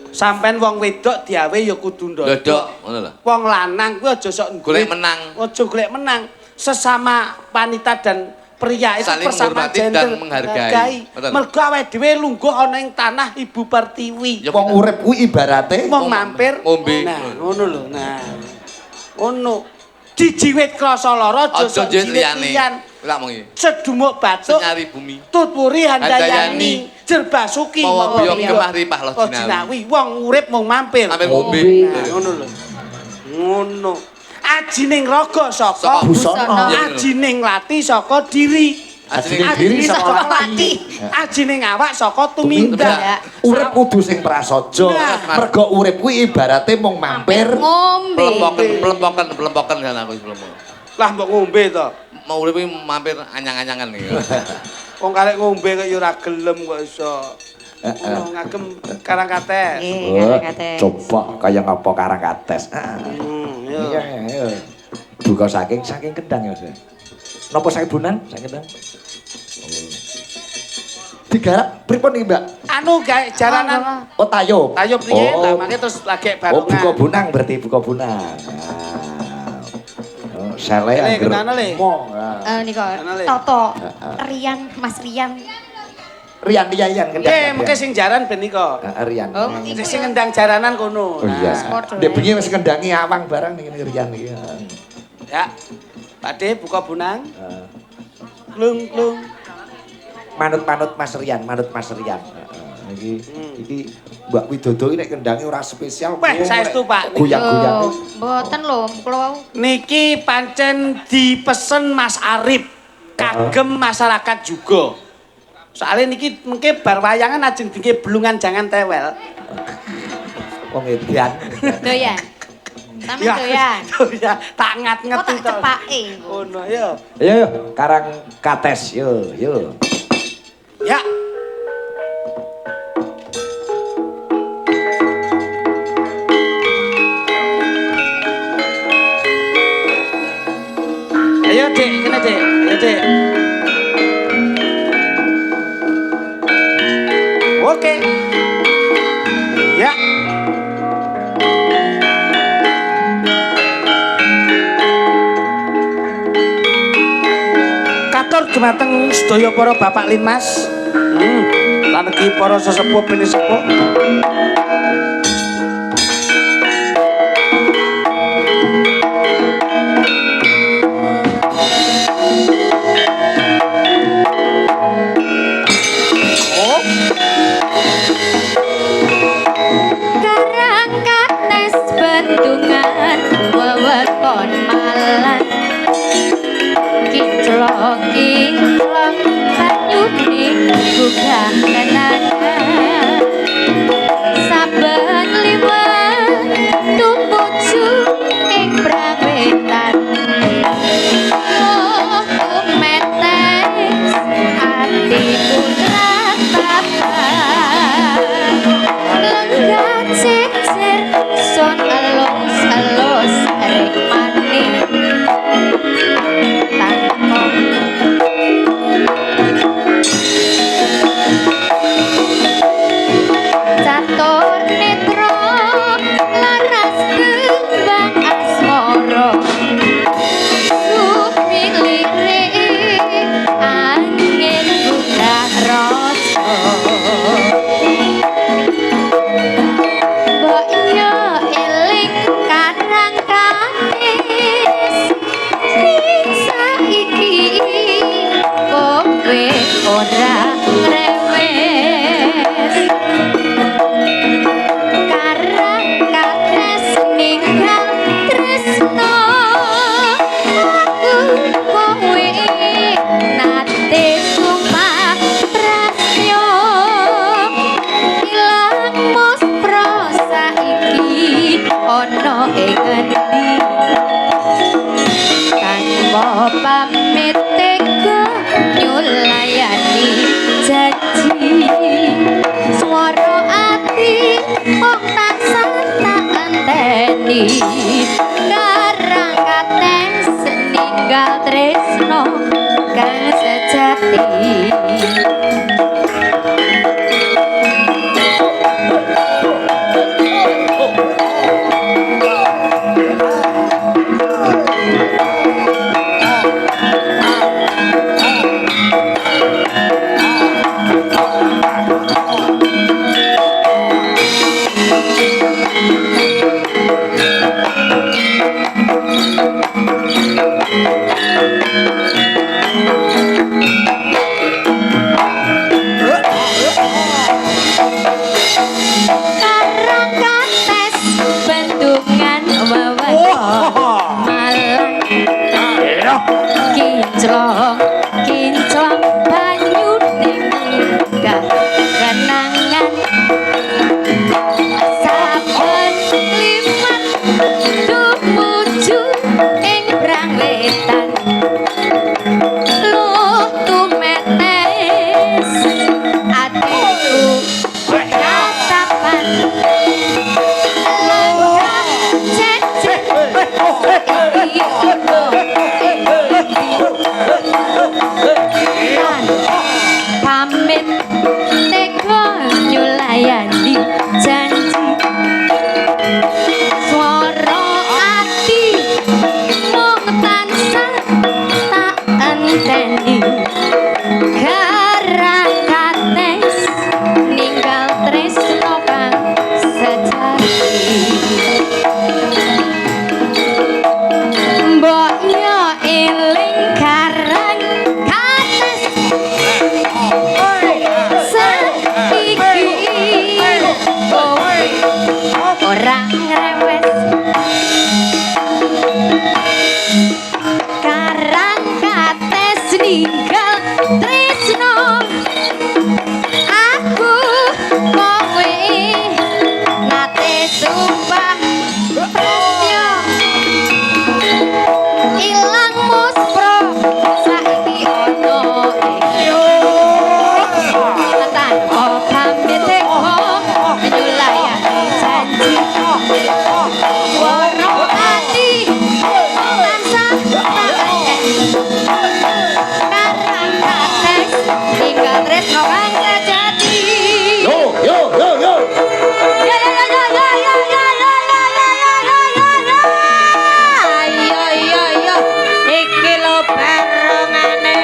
Sampeyan wong wedok diawe ya kudu ndodok. Dodok, ngono lho. Wong lanang kuwi aja sok Golek menang. Aja golek menang. Sesama wanita dan pria itu Saling persamaan menghormati dan gender. menghargai. Betul. Mergo awake dhewe lungguh ana ing tanah Ibu Pertiwi. Ya, Wong urip kuwi ibarate Wong mampir. ngombe. Nah, ngono lho. Nah. Ngono. Dijiwit krasa lara aja Aja sok jet jiwit liyane. liyan. Lak mung iki. Sedumuk batuk. Senyari bumi. Tuturi handayani. Handayani. Jerbasuki. Mawa biyo Mawa gemah ripah lo Oh, jinawi. Wong urip mung mampir. Ambil ngombe. Nah, ngono lho. Ngono. Ajining raga Saka saka busana. ajining lati saka diri. Ajining Asline diri Ajining saka saka lati. lati. Ajining awak saka Tumindak. tumindak. Urip kudu sing prasaja. Nah. Mergo urip kuwi ibarate mung mampir. Ngombe. Pelempokan kan aku sebelum. Lah mbok ngombe to. Mau urip mampir anyang-anyangan iki. Wong karek ngombe kok ya ora gelem kok iso. Heeh. Ono ngagem Karangkates. Nggih, Wah, karang kates. coba kaya ngapa karang kates. Iya. Iya. Buka saking kendang ya, Mas. Napa saking bunan? Saking kendang. Digarap pripun iki, Mbak? Anu gawe jaranan Oh, tayo. tayo priye Oh. lah makanya terus lagi Oh, buka barongan. bunang berarti buka bunang. Oh, sele Ini angger kenana, Le? mong. Ah. Niko, Kenal, Le? Toto, Rian, Mas Rian. Rian mengke sing jaran ben nika. Rian. Oh, iku Sing ya. ngendang jaranan kono. Oh iya. Padha Dek wae. bengi wis ngendangi awang barang ning Rian iki. Ya. Pakde buka bunang. Klung klung. Manut Mas Rian. Iki Mbak Widodo nek kendangi ora spesial. Weh, saestu, Pak. Goyang-goyang. Lho, mboten lho, kula wau. Niki pancen dipesen Mas Arif. Kagem masyarakat juga. Soalnya niki mengke bar wayangan ajeng dingke belungan jangan tewel. Wong edan. Doyan. Sampe doyan. Ya, tak ngat-nget Kok tak cepake. Ngono ya. Ayo, Karang Kates, yo. Ya. Ayo, Dek, kene, Dek. Ayo, Dek. Oke. Ya. Katur dumateng sedaya para bapak limas. Lan iki para sesepuh bini sepuh. Karang kates bendungan wewengkon Malang. Kinclong banyune gugah kenangan. Saben liwat tumuju ing prawetan. Oh, metes atiku ratapan. Lenggah cecer son alus-alus rek maning. Catur netra laras kembang asmara sumilirik angin buka rasa mbok yo eling karang katis sing saiki kowe ora ngrewes karang kates ninggal tresno aku kowe nate sumpah prasyo ilang mos prosa iki ana ing endi tanpa pamit tega nyulayani janji swara ati mung tansah tak anteni karang kates ninggal tresno kang sejati. Karang kates bendungan wewengkon Malang. Kinclong banyune munggah kenangan. barang rewes karang kates ninggal tresno aku kowe nate sumpah tresno ilang muspro saiki ono tetan pamit teko nyulayani janji waro ati tansah tangan karang kates tinggal tresno kang jati Yo. ya ya ya ya ya ya ya ya ya ya ya iki lo barongane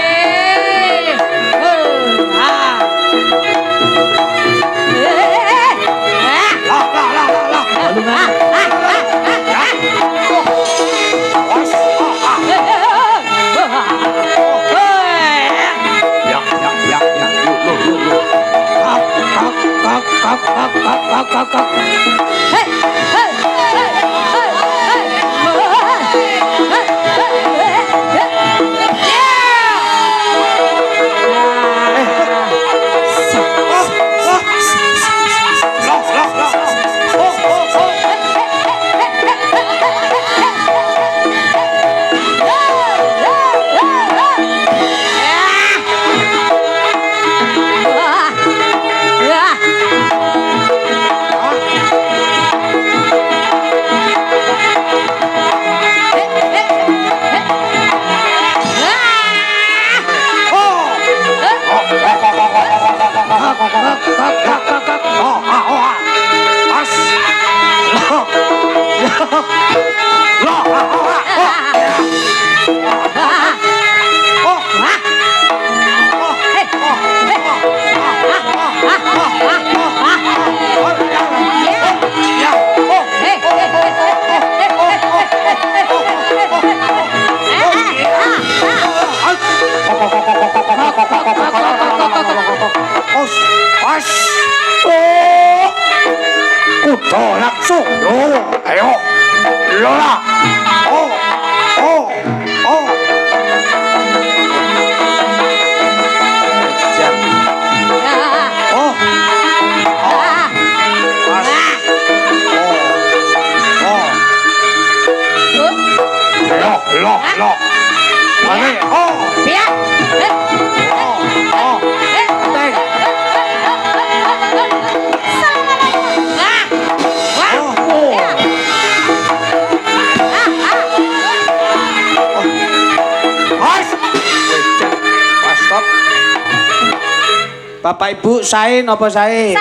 Bapak Ibu sae napa sae?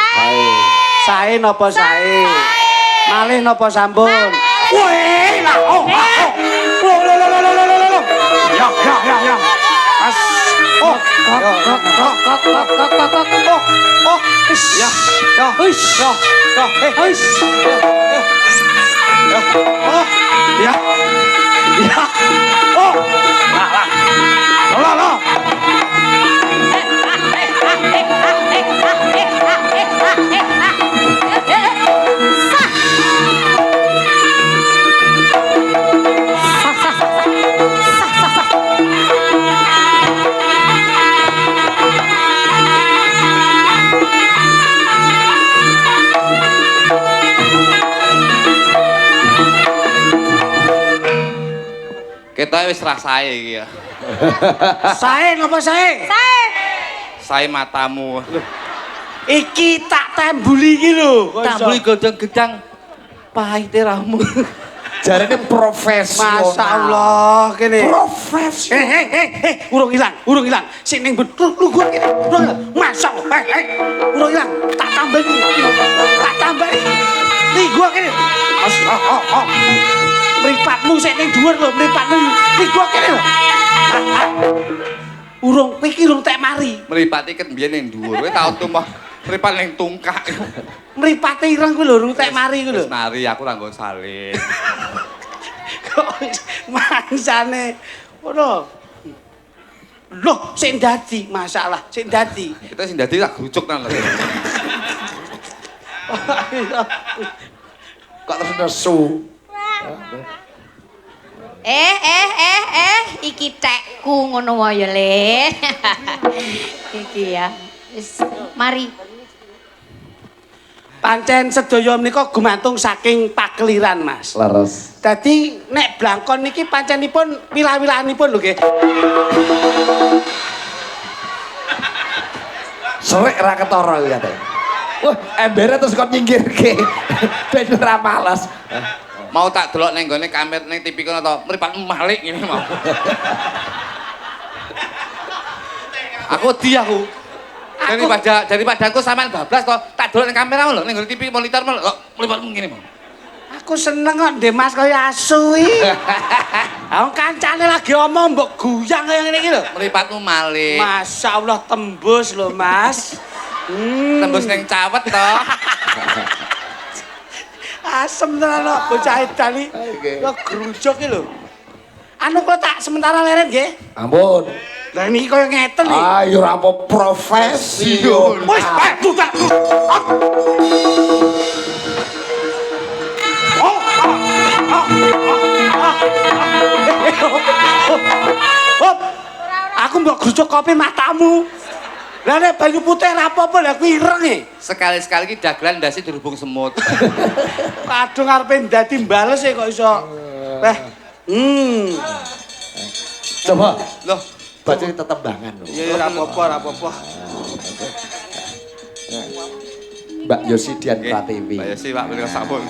Sae napa sae? Malih napa sampun? Weh lah oh. Ya. As. Oh. Ya. Lah. Kita wis rasae iki ya. Sae napa sae? Sae matamu. Iki tak tembuli iki lho. Tambuli godhong-gedang pahite ramu. Jarene profesional. Masya Allah kene. Profesional. Urung ilang. Sing ning lugur kene. Masya Allah. Urung ilang. Tak tambahi. Nih gua kene. Mripatmu sik ning dhuwur lho, mripatmu. Nih gua kene lho. Urung iki urung tek mari. Mripate ket mbiyen ning dhuwur. Kowe tau tumpah mripat ning tungkak. Mripate ireng kuwi lho urung tek mari kuwi lho. Wis mari aku ra nggo salin. Kok mangsane ngono. Loh, sing dadi masalah, sing dadi. Kita sing dadi tak grucuk nang lho. Kok terus nesu? Iki tekku ngono wae ya, Le. Iki ya. Wis, mari. Pancen sedaya menika gumantung saking pakeliran, Mas. Leres. Dadi nek blangkon niki pancenipun wilah-wilahanipun lho nggih. Sore ra ketara iki kate. Wah, embere terus kok nyinggirke. Ben ora males. Mau tak delok ning gone kamera ning TV kono to, mripat malik ngene mau. Aku wedi aku. Daripada aku sampean bablas to, tak delok ning kamera lho, ning gone TV monitor kok mripat ngene mau. Aku seneng kok Ndek Mas kaya asu iki. Aku kancane lagi omong mbok guyang kaya ngene iki lho. Mripatmu malik. Masyaallah tembus lho, Mas. Tembus ning cawet to. Asem tenan kok bocah edan iki. Yo grujok iki lho. Anu kok tak sementara leren nggih. Ampun. Lah niki kaya ngeten iki. Ayo ora apa profesi yo. Wis, buka. Hop. Aku mbok grujuk kopi matamu. Lah nek banyu putih ra apa-apa lah kuwi ireng e. Sekali-sekali iki dagelan ndase dirubung semut. Kadung arepe ndadi mbales e kok iso. Coba Loh, baca tetembangan lho. Ya ora apa-apa, ora apa-apa. Mbak Yosi Dian Pratiwi. Mbak Yosi Pak menika sampun.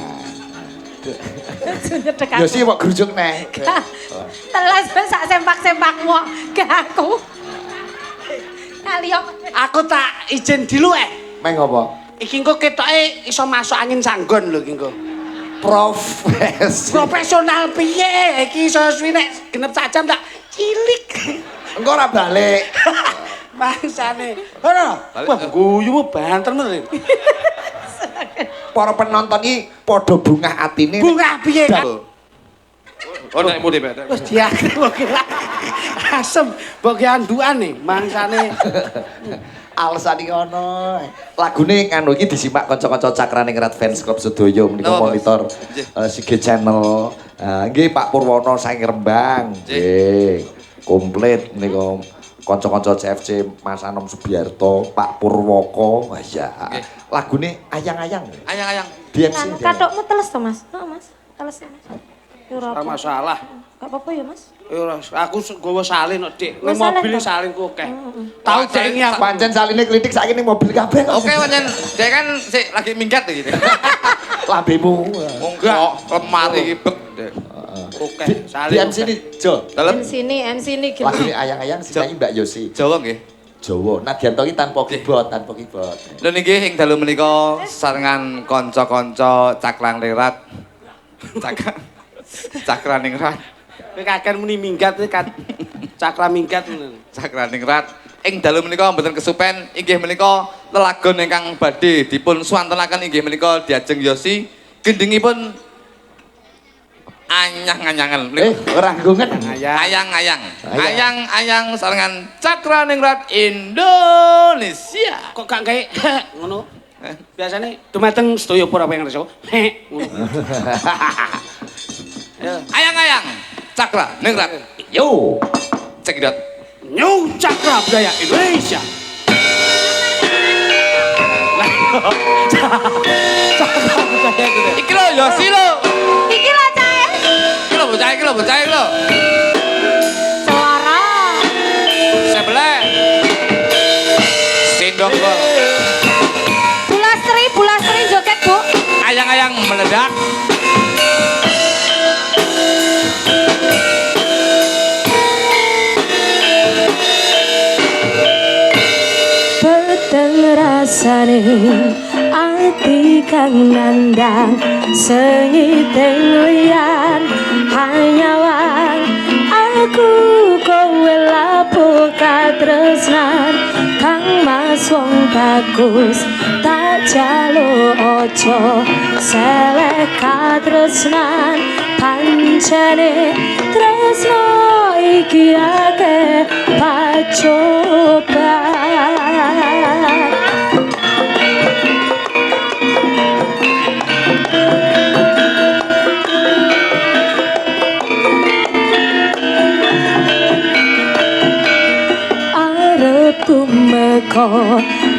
Yosi kok grujuk neh. Telas sak sempak-sempakmu gak aku. Kali Aku tak izin dulu Meng apa? Iki engko ketoke iso masuk angin sanggon lho iki engko. Profesi. Profesional piye? Iki iso suwi nek genep sak jam tak cilik. Engko ora balik. Bangsane. Ono. Wah, guyumu banter men. Para penonton iki padha bungah atine. Bungah piye? Oh, nek mudi Pak. Wis diakhir kok kira. Asem, mbok ki andukan nih mangsane. Alasan iki ono. Lagune nganu iki disimak kanca-kanca Cakraning Rat Fans Club sedaya menika Napa, Mas? monitor Sige Channel. Nggih Pak Purwono saking Rembang. Nggih. Komplit menika kanca-kanca CFC Mas Anom Subiarto, Pak Purwoko. Wah ya. Lagune ayang-ayang. Ayang-ayang. Biyen Anu sih. kathokmu teles to, Mas? Heeh, Mas. Teles, Mas. Ya ora Ora apa. masalah. Gak apa-apa ya, Mas. Ora, aku nggawa salin kok, Dik. Ning Salin mobil toh? salin ku akeh. Tahu jenenge aku. Pancen saline klitik saiki ning mobil kabeh. Oke, pancen dhek kan sik lagi minggat iki. Lambemu. Enggak, lemari iki bek. Dek. Oke, Di salin. MC ini Jo. Dalem MC ini Lagune gimana? ayang-ayang sing nyanyi Mbak Yosi. Jawa nggih. Jawa. Nadianto iki tanpa keyboard, tanpa keyboard. Lho niki ing dalu menika sarengan kanca-kanca Caklang Lerat. Cakraning Rat. Kowe kakek muni minggat kan. Cakra minggat ngono. Cakraning Rat. Ing dalu menika mboten kesupen inggih menika lelagon ingkang badhe dipun swantenaken inggih menika Diajeng Yosi gendengipun anyang-anyangan. Ora nggunget. Ayang-ayang. Ayang-ayang sarengan Cakraning Rat Indonesia. Kok gak gawe ngono? Biasane dumateng sedaya para pengarsa. Ngono. Ayang-ayang Cakra Ningrat. Yo. Cekidot. New Cakra Budaya Indonesia. Cakra Budaya Indonesia. Iki lho Yosi lho. Iki lho, Cak. Iki lho bocah iki lho bocah iki lho. Suara. Sebelah. Sindong kok. Bulastri joget, Bu. Ayang-ayang meledak. Peteng rasane ati kang nandang sengiting liyan hanya wang aku kowe lapo katresnan kang mas wong bagus tak jalo ojo selek katresnan pancene tresno iki akeh pacoban.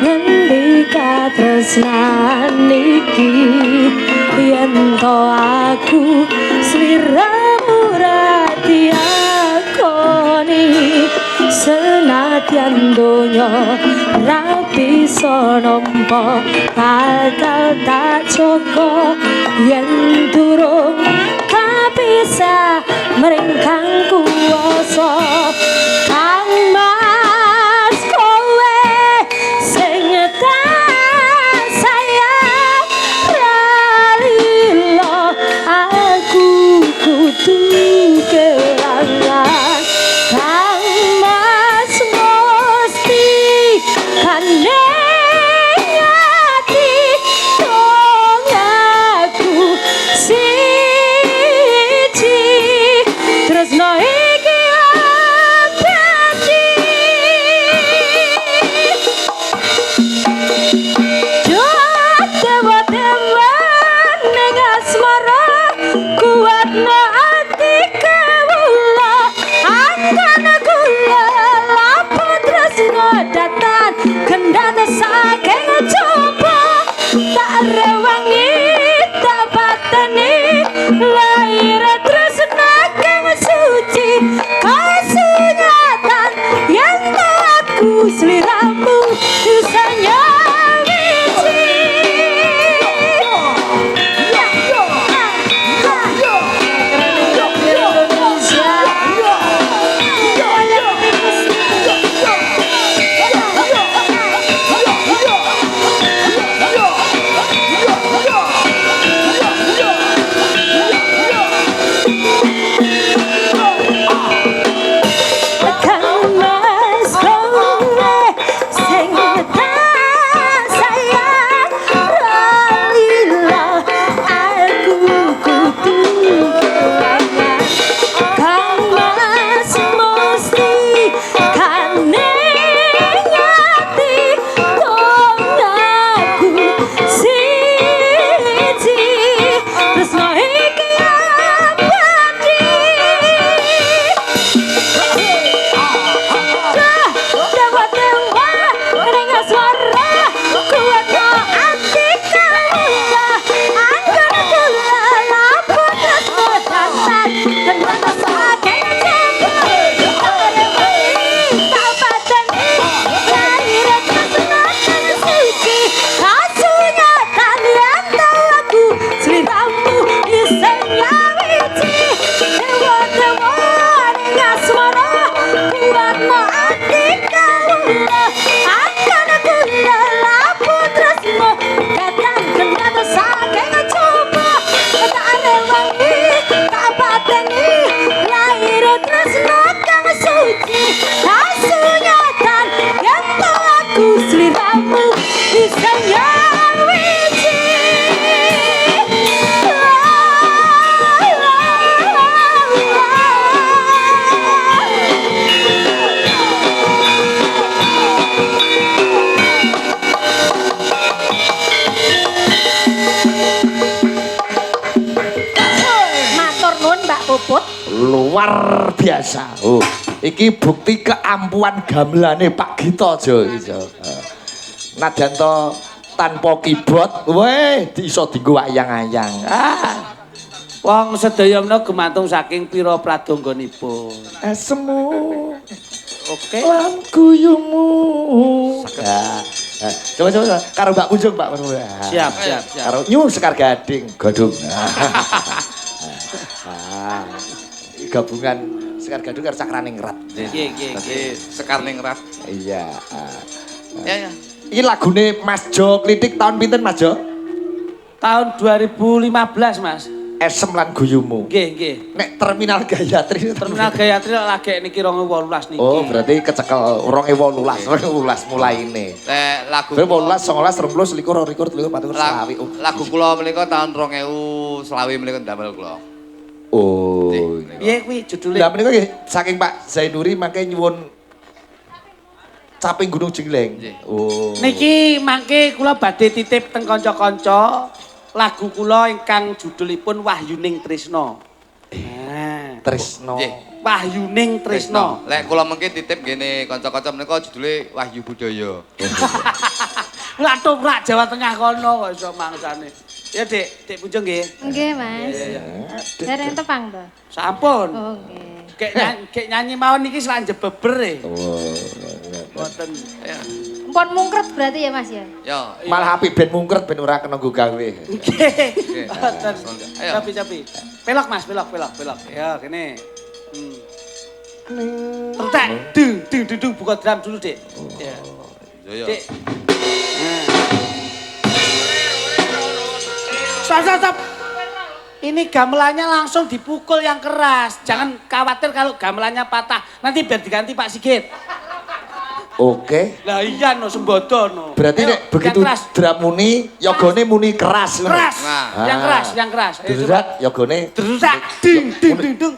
ngendika tresnan iki yen to aku sliramu ra diakoni senadyan donya ra bisa nampa bakal tak jaga yen durung kapisah meringkang kuwasa kang mas kowe sing tak sayang ralilo aku kudu kelangan kang mas mesti kaneng ati dong aku siji tresno iki abadi dewa-dewa ning asmara kuatno ati kawula angkana kula lapo tresno datan kendhata saking coba tak rewangi tak pateni lahir tresno kang suci kasunyatan yen aku sliramu usanya luar biasa. Oh, iki bukti keampuhan gamelane Pak Gito Jo iso. Nadyan to tanpa keyboard, weh iso dienggo ayang-ayang. Wong sedaya menawa gumantung saking pira pradangganipun. Semu. Oke. Lan guyumu. Coba karo Mbak Kunjung, Pak. Siap. Karo Nyu Sekar Gading, Gadung. Gabungan Sekar Gadung karo Cakraningrat. Dadi Sekar Ningrat. Iya. Ya. Iki lagune Mas Jo Klitik tahun pinten Mas Jo? Tahun 2015, Mas. Esem lan guyumu. Nggih. Nek Terminal Gayatri. Terminal Gayatri lagi niki 2018 niki. Oh, berarti kecekel 2018 mulaine. Nek lagu 18, 19, 20, 21, 22, 23, 24, lagu kula menika tahun 2020 menika ndamel kula. Oh. Piye kuwi judule? Lah menika nggih saking Pak Zainuri mangke nyuwun Caping Gunung Jengleng. Oh. Niki mangke kula badhe titip teng kanca-kanca lagu kula ingkang judulipun Wahyuning Trisno. Nah, Tresno. Nggih. Wahyuning Tresno. Lek kula mengki titip ngene kanca-kanca menika judule Wahyu Budaya. Lah toprak Jawa Tengah kono kok iso mangsane. Ya, Dik, Dik Punjung nggih. Nggih, Mas. Dereng tepang to? Sampun. Oh, nggih. Kek nyanyi mawon niki selan jebeber e. Oh. Mboten. Empon mungkret berarti ya, Mas ya? Yo. Malah apik ben mungkret ben ora kena nggo gawe. Nggih. Mboten. Ayo. Capi. Pelok Mas, pelok. Ya, kene. Tertek. Dung, buka drum dulu, Dik. Ya. Yo. Dik. Stop. Ini gamelannya langsung dipukul yang keras. Jangan khawatir kalau gamelannya patah. Nanti biar diganti Pak Sigit. Oke. Lah iya no sembodo no. Berarti Ayo, nek begitu yang keras. drum muni, yogane muni keras. Keras. Nah. Yang keras. Ayo coba. Derat yogane. Derat. Ding.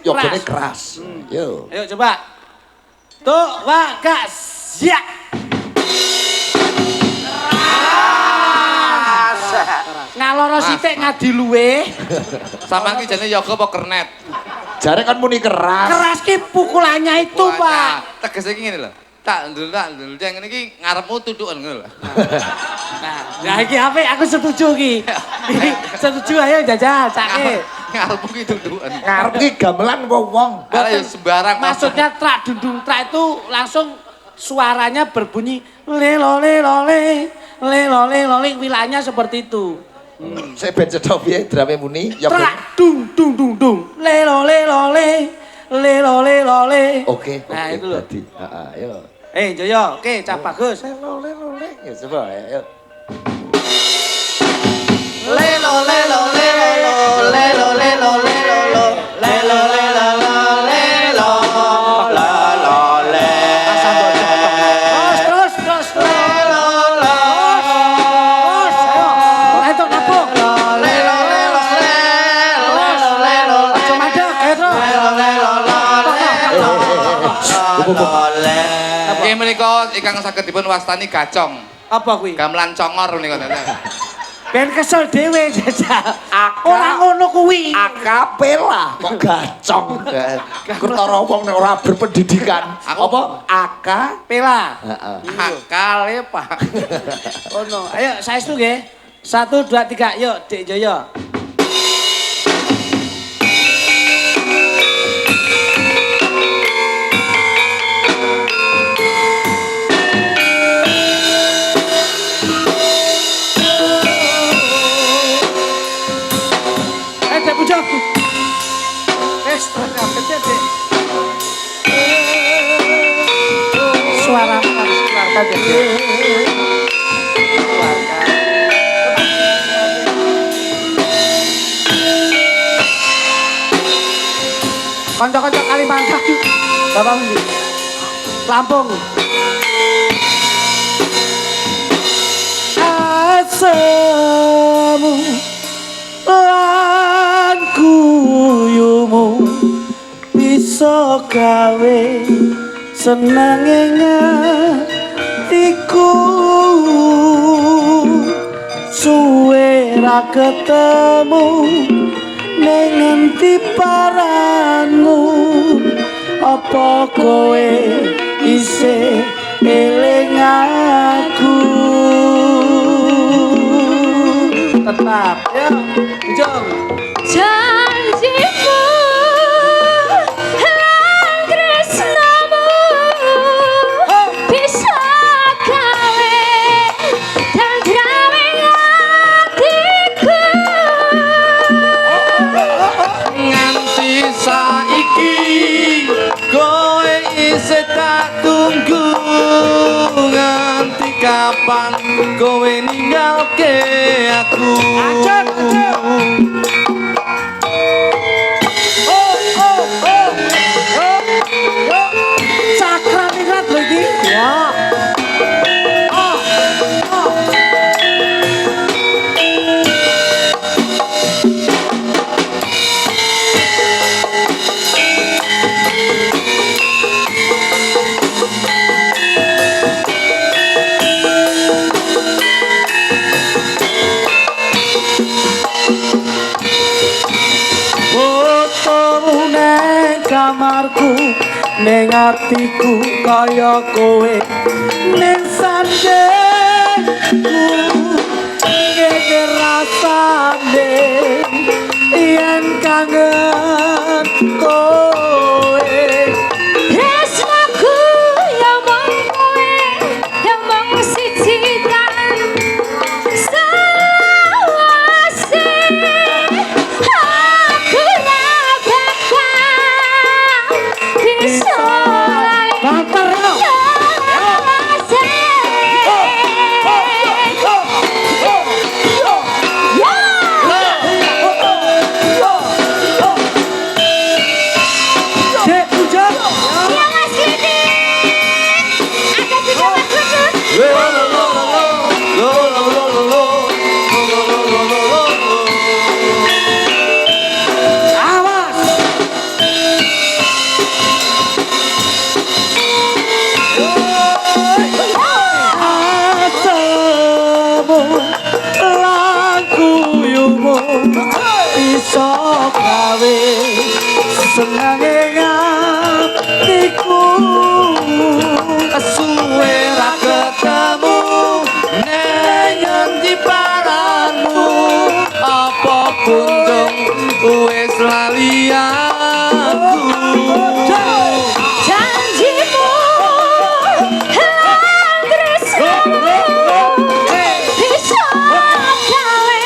Yogane Keras. keras. Yo. Ayo coba. Tuh, wah, gas. Ya. Ngaloro sithik ngadi luwe. Sama ki jane yoga apa kernet? Jare kan muni keras. Keras ki pukulannya itu, Wah, Pak. tegese ki ngene lho. Tak ndul. Yang ngene iki ngarepmu tutukan ngono lho. Nah, iki apik aku setuju ki. Setuju ayo jajal, cake. Ngarepmu ki tutukan. Ngarep ki gamelan wong. Alah yo sembarang. Maksudnya trak dundung trak itu langsung suaranya berbunyi lelole wilayahnya seperti itu. Saya ben cedhok piye drame muni Trak dung lelole. Oke. Nah, itu loh. Dadi, ayo. Joyo, oke, cap bagus. Lole. Ya coba ayo. Terus. Ayo. Ora itu napung. Aja madeg, ayo terus. Nggih menika ingkang saged dipun wastani gacong. Apa kuwi? Gamelan congor menika. Ben kesel dhewe jajal. Ora ngono kuwi. Akapela kok gacong. Kurtara wong nek ora berpendidikan. Apa? Pela. Heeh. Akale, Pak. Oh no. Ayo saestu nggih. 1 2 3 yuk Dik Joyo. Dik Pujo. Kecil Dik. Suara harus keluarkan Dik. Kanca-kanca Kalimantan. Bapak Undi. Lampung. Asemu lan kuyumu bisa gawe senenge ngatiku suwe ra ketemu ning ngendi paranmu apa kowe isih eling aku tetap ya Jong Janjimu lan tresnamu bisa gawe tentrame atiku. Nganti saiki kowe isih tak tunggu nganti kapan kowe ninggalke aku. Cakra ningrat lho iki ya ning atiku kaya kowe ning sandengku ngene rasane yen kangen kowe Tresnaku ya mong kowe ya mong siji tan selawase aku ra bakal bisa Banter no. Dek Puja. Awas. Atemu lagu yumu bisa gawe senenge ngatiku suwe ra ketemu ning endi paranmu apa kunjung wis lali aku Janjimu lan tresnamu bisa gawe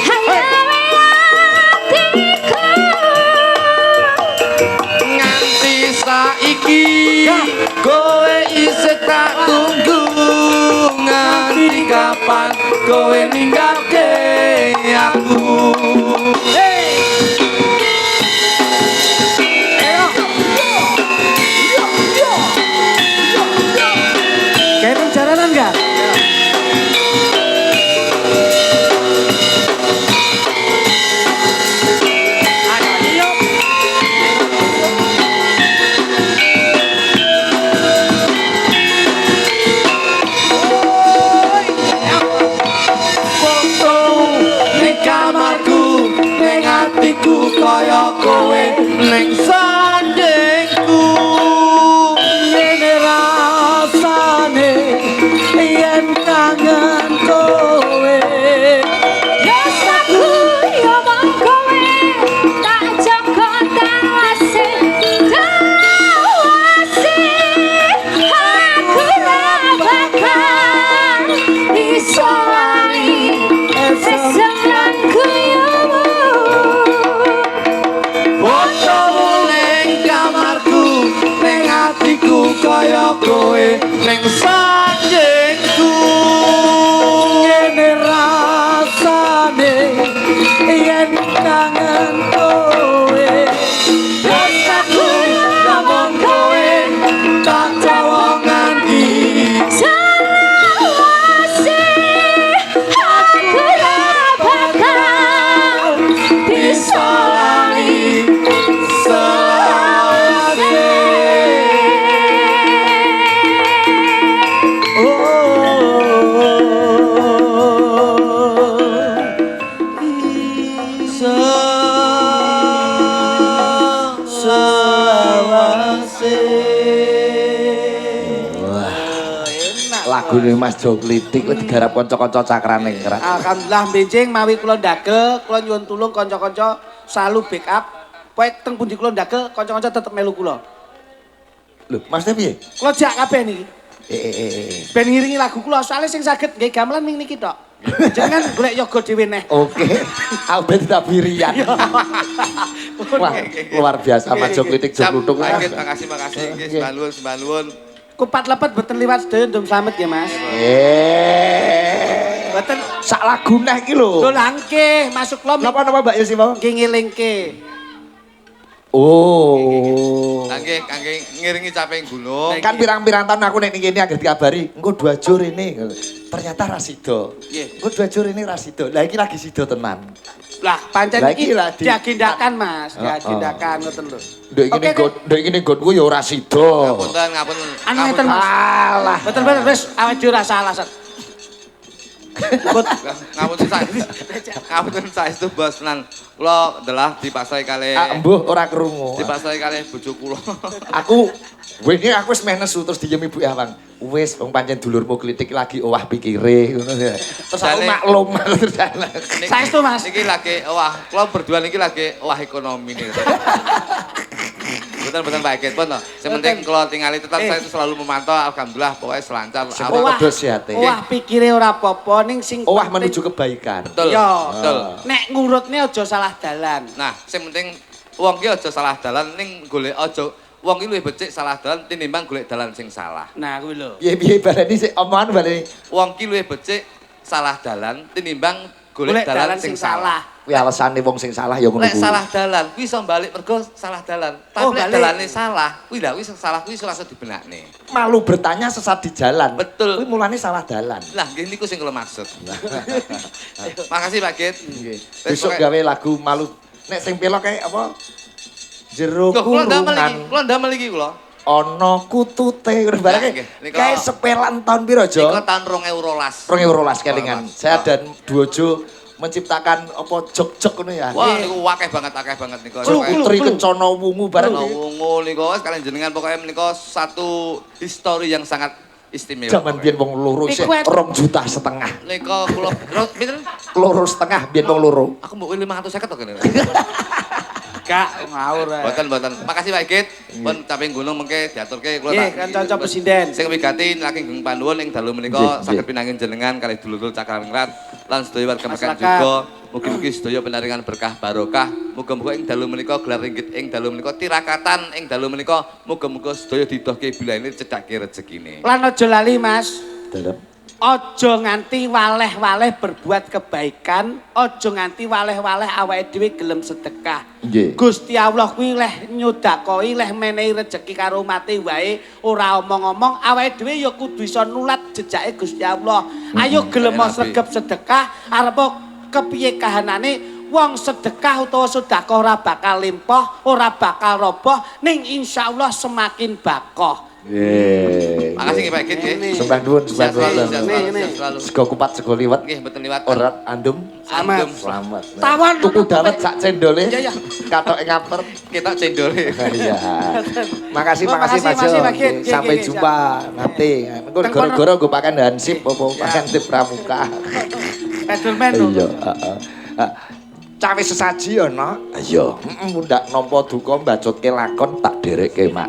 hatiku nganti saiki kowe isih tak tunggu nganti kapan kowe ninggalke aku Kevin jalanan nggak? foto ning kamarku ning atiku kaya kowe ning sandengku Ngene rasane yen kangen kowe Rasaku ya mong kowe tak jaga tawase aku ra bakal bisa lali sesemlan kuyumu foto ning kamarku ning atiku kaya kowe ning sandengku ngene rasane yen kangen kowe rasaku namung kowe tak jawa nganti selawase aku ra bakal bisa lali Lagu ini Mas Jo Klitik kok digarap kanca-kanca cakrane kerak. Alhamdulillah benjing mawi kula ndagel, kula nyuwun tulung kanca-kanca selalu backup. Pokoke teng pundi kula ndagel, kanca-kanca tetep melu kula. Lho, Mas piye? Kula jak kabeh niki. Eh. Ben ngiringi lagu kula, soalnya sing saged nggih gamelan ning niki tok. Jangan golek yoga dhewe neh. Oke. Aku ben tak birian. Wah, luar biasa Mas Jo Klitik Jo Kluthuk. Makasih nggih sembanuwun. Kupat lepet boten liwat sedaya ndum slamet ya Mas. Boten Sak lagu neh iki lho. lho langke masuk kula Napa Mbak Yesi mau? nggih ngelingke. Oh. Kangge ngiringi caping gunung. Kan pirang-pirang tahun aku nek kene anggere dikabari, engko 2 jur ini. Ternyata ra sida. Nggih. Engko 2 jur ini ra sida. Lah iki lagi sida tenan. Lah pancen Lah iki iki lah diagendakan Mas, diagendakan ngoten lho. Ndek iki nggonku ya ora sida. Ngapunten. Anu ngeten Mas. Alah. Betul wis awake dhewe ora salah. Sat. Ngapunten saestu bos tenan. Kula ndelah dipasrai kalih Mbuh ora krungu. dipasrai kalih bojo kula. Aku wingi aku wis meh nesu terus diem Ibu Awang. Wis wong pancen dulurmu klitik lagi owah pikire ngono ya. Terus aku Jane- maklum terus jalan. Saestu, Mas. Niki lagi wah, kula berdua niki lagi wah ekonomi nih. Betul Pak Eket pun toh. Sementing kula tingali tetap saya itu selalu memantau alhamdulillah pokoknya selancar. Semoga Owah, wedhus sehate. owah pikire ora apa-apa ning sing Owah penting- menuju kebaikan. Betul. Yo. Betul. Nek ngurutne aja salah dalan. Nah, sing penting wong ki aja salah dalan ning golek aja wong ki luwih becik salah dalan tinimbang golek dalan sing salah. Nah, kuwi lho. Piye-piye baleni sik omongan baleni. Wong ki luwih becik salah dalan tinimbang golek Golek dalan sing salah. Kuwi alasane wong sing salah ya ngono Lek kuwi. salah dalan kuwi iso balik mergo salah dalan. Oh, Tapi lek balik. dalane salah, kuwi lha kuwi salah kuwi iso langsung dibenakne. Malu bertanya sesat di jalan. Betul. Kuwi mulane salah dalan. Lah nggih niku sing kula maksud. Makasih Pak Git. Nggih. Wis Besok pokoke- gawe lagu malu. Nek sing pelok kayak apa? Jero Loh, kula ndamel iki, kurungan. kula ndamel iki kula. Ana kutute ngono Nah, bareng. nggih. Nika- Kayak sepelan tahun piro, Jo? Niku tahun 2012. 2012 kelingan. Mas. Saya dan Duojo menciptakan apa jog-jog ngono ya. Wah, niku akeh banget niku. Putri Kencana Wungu bareng. Ono wungu niku wis kalian jenengan pokoknya menika satu histori yang sangat istimewa. Zaman biyen wong loro sih Iku et- 2,5 juta. Nika kula pinten? Loro setengah biyen wong loro. Aku mbok 550 to kene. Gak ngawur. Mboten. Makasih Pak Git. Pun caping gunung mengke diaturke kula Nggih, kan cocok presiden. Sing wigati lagi geng panduwun ing dalu menika Nggih, saged nggih. pinangin jenengan kalih dulur-dulur Cakrawingrat lan sedaya warga Mekan Masyarakat. juga. Mugi-mugi sedaya pinaringan berkah barokah. Muga-muga ing dalu menika gelar ringgit ing dalu menika tirakatan ing dalu menika muga-muga sedaya didohke bilaine cedhake rezekine. Lan aja lali, Mas. Dalam. Aja nganti waleh-waleh berbuat kebaikan, aja nganti waleh-waleh awake dhewe gelem sedekah. Nggih. Gusti Allah kuwi leh nyodakoi, leh menehi rejeki karo mati wae, ora omong-omong, awake dhewe ya kudu iso nulat jejake Gusti Allah. Ayo gelem Nabi. sregep sedekah, arep kepiye kahanane wong sedekah utawa sedekah ora bakal limpah, ora bakal roboh, ning insyaallah semakin bakoh. Nggih. Makasih nggih Pak Git nggih. Ini. Sembah nuwun, sembah Sehat selalu, nuwun. sehat selalu, sehat selalu. Sego kupat, sego liwet. Nggih, mboten liwat. Ora andum. Selamat. Selamat. Tawon. Tuku dawet sak cendole. Iya, iya. Katoke ngaper. Kita cendole. Iya. Makasih, Oh, makasih Mas Jo. makasih, Pak Git. Nggih, Sampai Nggih, jumpa nanti. Engko Teng gara-gara gue pakai hansip apa pakai tip pramuka. Pedelman lho. Iya, heeh. Cawe sesaji ana. Iya. Heeh, mundak nampa duka mbacutke lakon tak derekke mak.